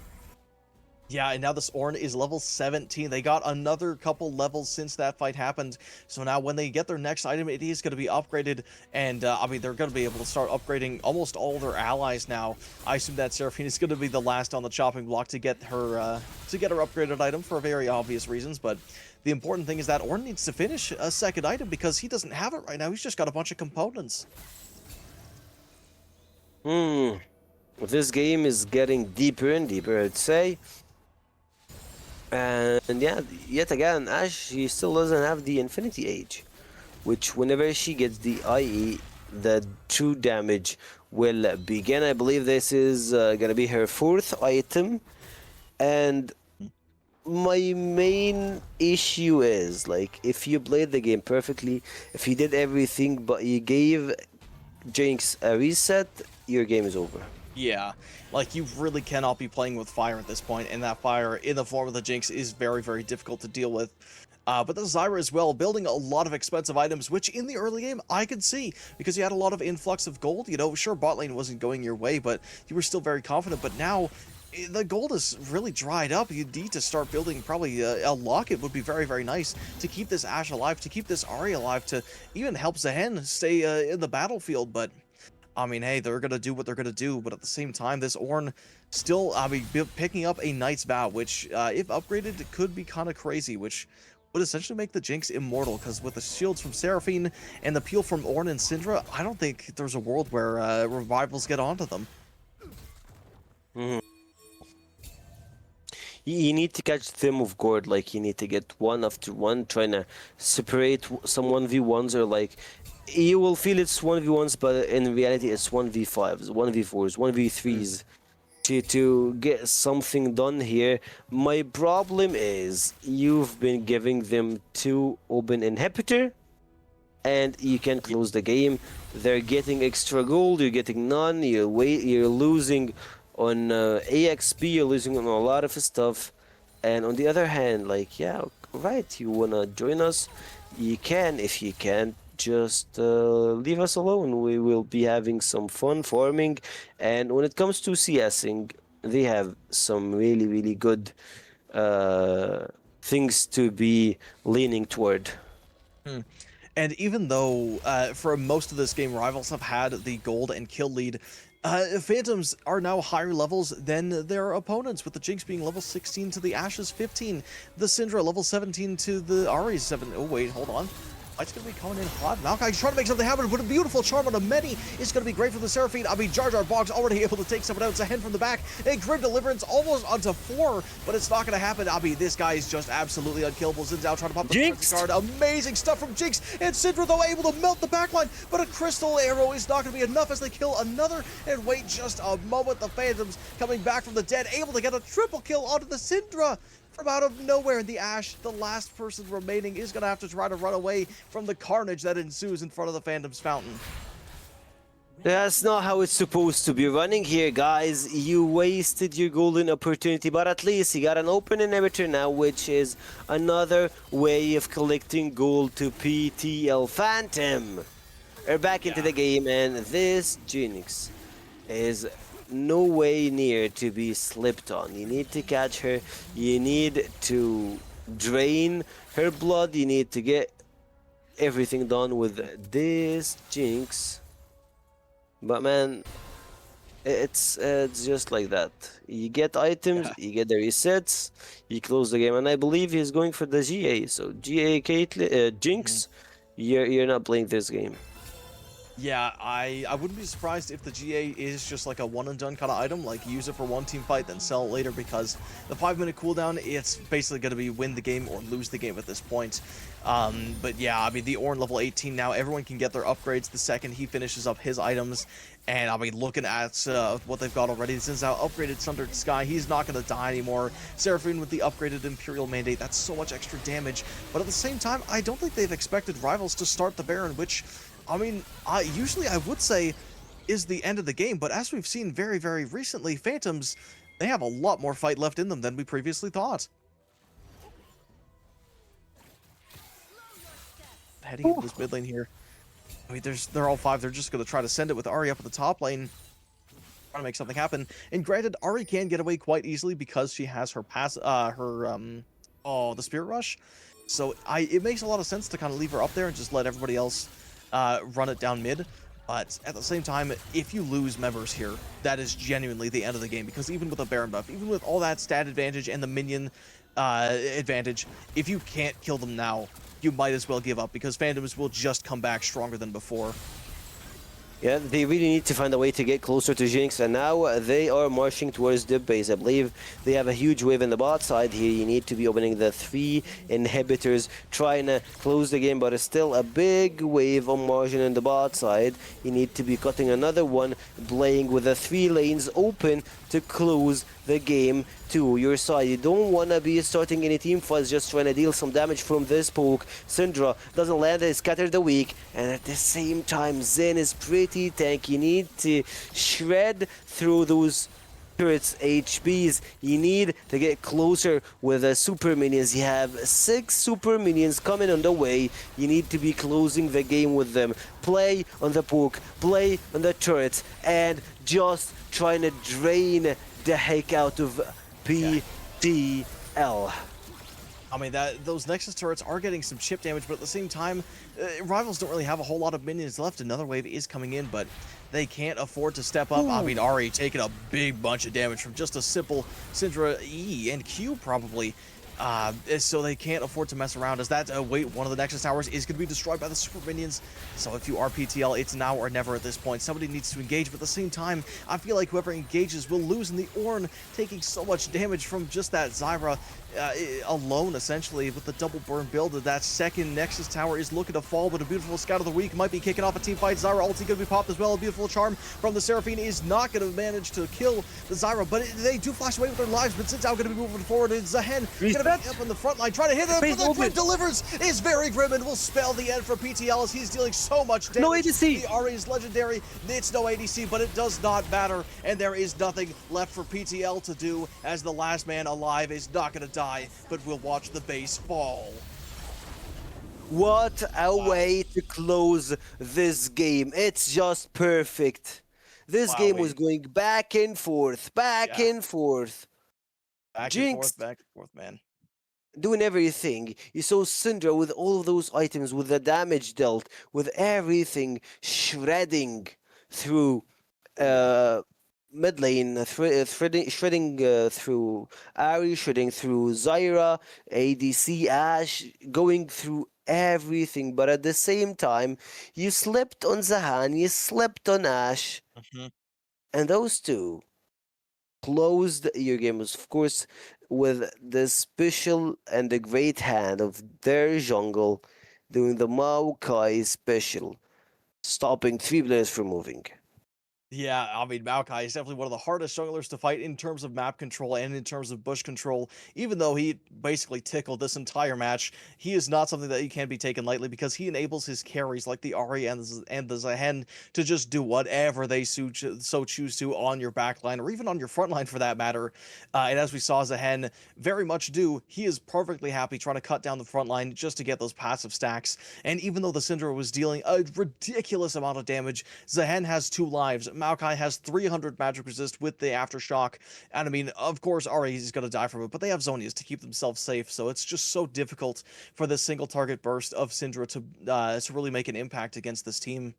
Yeah, and now this Ornn is level 17. They got another couple levels since that fight happened. So now when they get their next item, it is going to be upgraded. And, I mean, they're going to be able to start upgrading almost all their allies now. I assume that Seraphine is going to be the last on the chopping block to get her upgraded item for very obvious reasons. But the important thing is that Ornn needs to finish a second item because he doesn't have it right now. He's just got a bunch of components. This game is getting deeper and deeper, I'd say. And yeah, yet again, Ash, she still doesn't have the Infinity Age, which whenever she gets the IE, the true damage will begin. I believe this is gonna be her fourth item, and my main issue is like if you played the game perfectly, if you did everything, but you gave Jinx a reset, your game is over. Yeah, like you really cannot be playing with fire at this point, and that fire in the form of the Jinx is very, very difficult to deal with. But the Zyra as well, building a lot of expensive items, which in the early game I could see because you had a lot of influx of gold. You know, sure, bot lane wasn't going your way, but you were still very confident. But now the gold is really dried up. You need to start building probably a locket would be very, very nice to keep this Ashe alive, to keep this Ahri alive, to even help Zehen stay in the battlefield. But I mean, hey, they're gonna do what they're gonna do, but at the same time, this Ornn still, I mean, picking up a Knight's Vow, which, if upgraded, could be kind of crazy, which would essentially make the Jinx immortal, because with the shields from Seraphine and the peel from Ornn and Syndra, I don't think there's a world where revivals get onto them. Mhm. You need to catch them of gourd, like you need to get one after one, trying to separate some 1v1s, or like you will feel it's 1v1s, but in reality it's 1v5s, 1v4s, 1v3s. To get something done here. My problem is you've been giving them two open inhibitor, and you can Yeah, close the game. They're getting extra gold, you're getting none. You're losing on AXP, you're losing on a lot of stuff. And on the other hand, like, yeah, right, you wanna join us, you can. If you can't, just leave us alone. We will be having some fun farming. And when it comes to CSing, they have some really, really good things to be leaning toward. hmm. And even though for most of this game, rivals have had the gold and kill lead, Phantoms are now higher levels than their opponents, with the Jinx being level 16 to the Ashes 15, the Syndra level 17 to the Ahri 7. Oh, wait, hold on. It's going to be coming in hot. Maokai's trying to make something happen, but a beautiful charm on a many is going to be great for the Seraphine. I mean, Jar Jar Boggs already able to take someone out. It's a hand from the back. A Grim Deliverance almost onto 4, but it's not going to happen. I mean, this guy is just absolutely unkillable. Zin's out trying to pop the Jinx! card. Amazing stuff from Jinx. And Syndra, though, able to melt the backline, but a Crystal Arrow is not going to be enough as they kill another. And wait just a moment. The Phantoms coming back from the dead, able to get a triple kill onto the Syndra. From out of nowhere in the Ashe, the last person remaining is going to have to try to run away from the carnage that ensues in front of the Phantom's fountain. That's not how it's supposed to be running here, guys. You wasted your golden opportunity, but at least you got an open inhibitor now, which is another way of collecting gold to PTL Phantom. We're back into the game, and this Jinx is no way near to be slipped on. You need to catch her. You need to drain her blood. You need to get everything done with this Jinx. But man, it's just like that. You get items, Yeah. you get the resets, you close the game, and I believe he's going for the GA. So GA Caitlyn, Jinx, you're not playing this game. Yeah, I wouldn't be surprised if the GA is just like a one and done kind of item, like use it for one team fight, then sell it later, because the 5-minute cooldown, it's basically going to be win the game or lose the game at this point. But yeah, I mean, the Ornn level 18 now, everyone can get their upgrades the second he finishes up his items. And I mean, looking at what they've got already, since now upgraded Sundered Sky, he's not going to die anymore. Seraphine with the upgraded Imperial Mandate, that's so much extra damage. But at the same time, I don't think they've expected Rivals to start the Baron, which, I mean, usually I would say is the end of the game, but as we've seen very, very recently, Phantoms, they have a lot more fight left in them than we previously thought. Heading into this mid lane here. I mean, they're all 5. They're just going to try to send it with Ahri up at the top lane, trying to make something happen. And granted, Ahri can get away quite easily because she has her the Spirit Rush. So it makes a lot of sense to kind of leave her up there and just let everybody else run it down mid. But at the same time, if you lose members here, that is genuinely the end of the game, because even with a Baron buff, even with all that stat advantage and the minion advantage, if you can't kill them now, you might as well give up, because Phantoms will just come back stronger than before. Yeah, they really need to find a way to get closer to Jinx, and now they are marching towards the base. I believe they have a huge wave in the bot side here. You need to be opening the 3 inhibitors, trying to close the game, but it's still a big wave on margin in the bot side. You need to be cutting another one, playing with the 3 lanes open to close the game to your side. You don't want to be starting any team fights, just trying to deal some damage from this poke. Syndra doesn't land, they scatter the weak, and at the same time Zen is pretty tanky. You need to shred through those turrets HPs. You need to get closer with the super minions. You have 6 super minions coming on the way. You need to be closing the game with them. Play on the poke, play on the turrets, and just trying to drain the heck out of PTL. I mean, those Nexus turrets are getting some chip damage, but at the same time, Rivals don't really have a whole lot of minions left. Another wave is coming in, but they can't afford to step up. I mean, Ari taking a big bunch of damage from just a simple Syndra E and Q, probably. So they can't afford to mess around, as that one of the Nexus towers is going to be destroyed by the super minions. So if you are PTL, it's now or never at this point. Somebody needs to engage, but at the same time, I feel like whoever engages will lose, and the Ornn taking so much damage from just that Zyra alone, essentially, with the double burn build. That second Nexus tower is looking to fall, but a beautiful Scout of the Week might be kicking off a team fight. Zyra ulti going to be popped as well. A beautiful charm from the Seraphine is not going to manage to kill the Zyra, but they do flash away with their lives. But Sin's out going to be moving forward, and Zahen going to be up in the front line, trying to hit him, but the crit delivers is very grim and will spell the end for PTL, as he's dealing so much damage. No ADC! The Ari is legendary, it's no ADC, but it does not matter, and there is nothing left for PTL to do, as the last man alive is not going to die, but will watch the base fall. What a way to close this game. It's just perfect. This game was going back and forth, back and forth. Back and forth, man. Doing everything. You saw Cinder with all of those items, with the damage dealt, with everything shredding through mid lane, shredding through Ari, shredding through Zyra, ADC, Ashe, going through everything. But at the same time, you slept on Zahan, you slept on Ashe, and those two closed your games, of course, with the special and the great hand of their jungle doing the Maokai special, stopping 3 players from moving. Yeah, I mean, Maokai is definitely one of the hardest junglers to fight in terms of map control and in terms of bush control. Even though he basically tickled this entire match, he is not something that he can be taken lightly, because he enables his carries like the Ari and the Zahen to just do whatever they so choose to on your backline, or even on your front line for that matter. And as we saw Zahen very much do, he is perfectly happy trying to cut down the front line just to get those passive stacks. And even though the Syndra was dealing a ridiculous amount of damage, Zahen has 2 lives. Maokai has 300 magic resist with the aftershock, and I mean, of course, Ari is going to die from it, but they have Zhonya's to keep themselves safe, so it's just so difficult for this single target burst of Syndra to really make an impact against this team.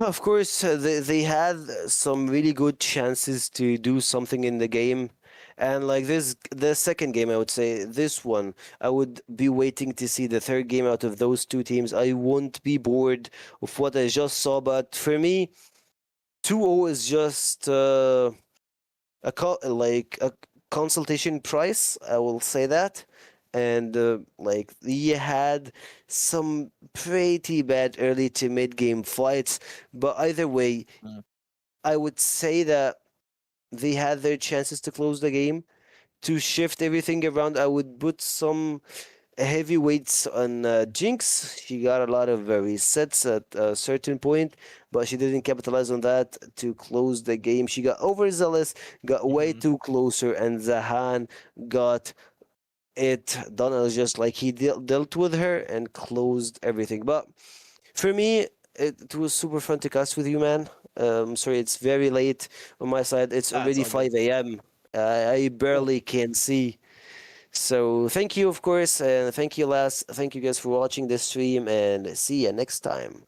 Of course, they had some really good chances to do something in the game. And like this, the second game, I would say, this one, I would be waiting to see the third game out of those 2 teams. I won't be bored of what I just saw, but for me, 2-0 is just like a consultation price, I will say that. And like, he had some pretty bad early to mid game fights, but either way, I would say that they had their chances to close the game. To shift everything around, I would put some heavyweights on Jinx. She got a lot of resets at a certain point, but she didn't capitalize on that to close the game. She got overzealous, got way too closer, and Zahan got it done. It was just like he dealt with her and closed everything. But for me, it was super fun to cast with you, man. Sorry, it's very late on my side. It's already 5 a.m. I barely can see. So thank you, of course, and thank you, Las. Thank you guys for watching this stream, and see you next time.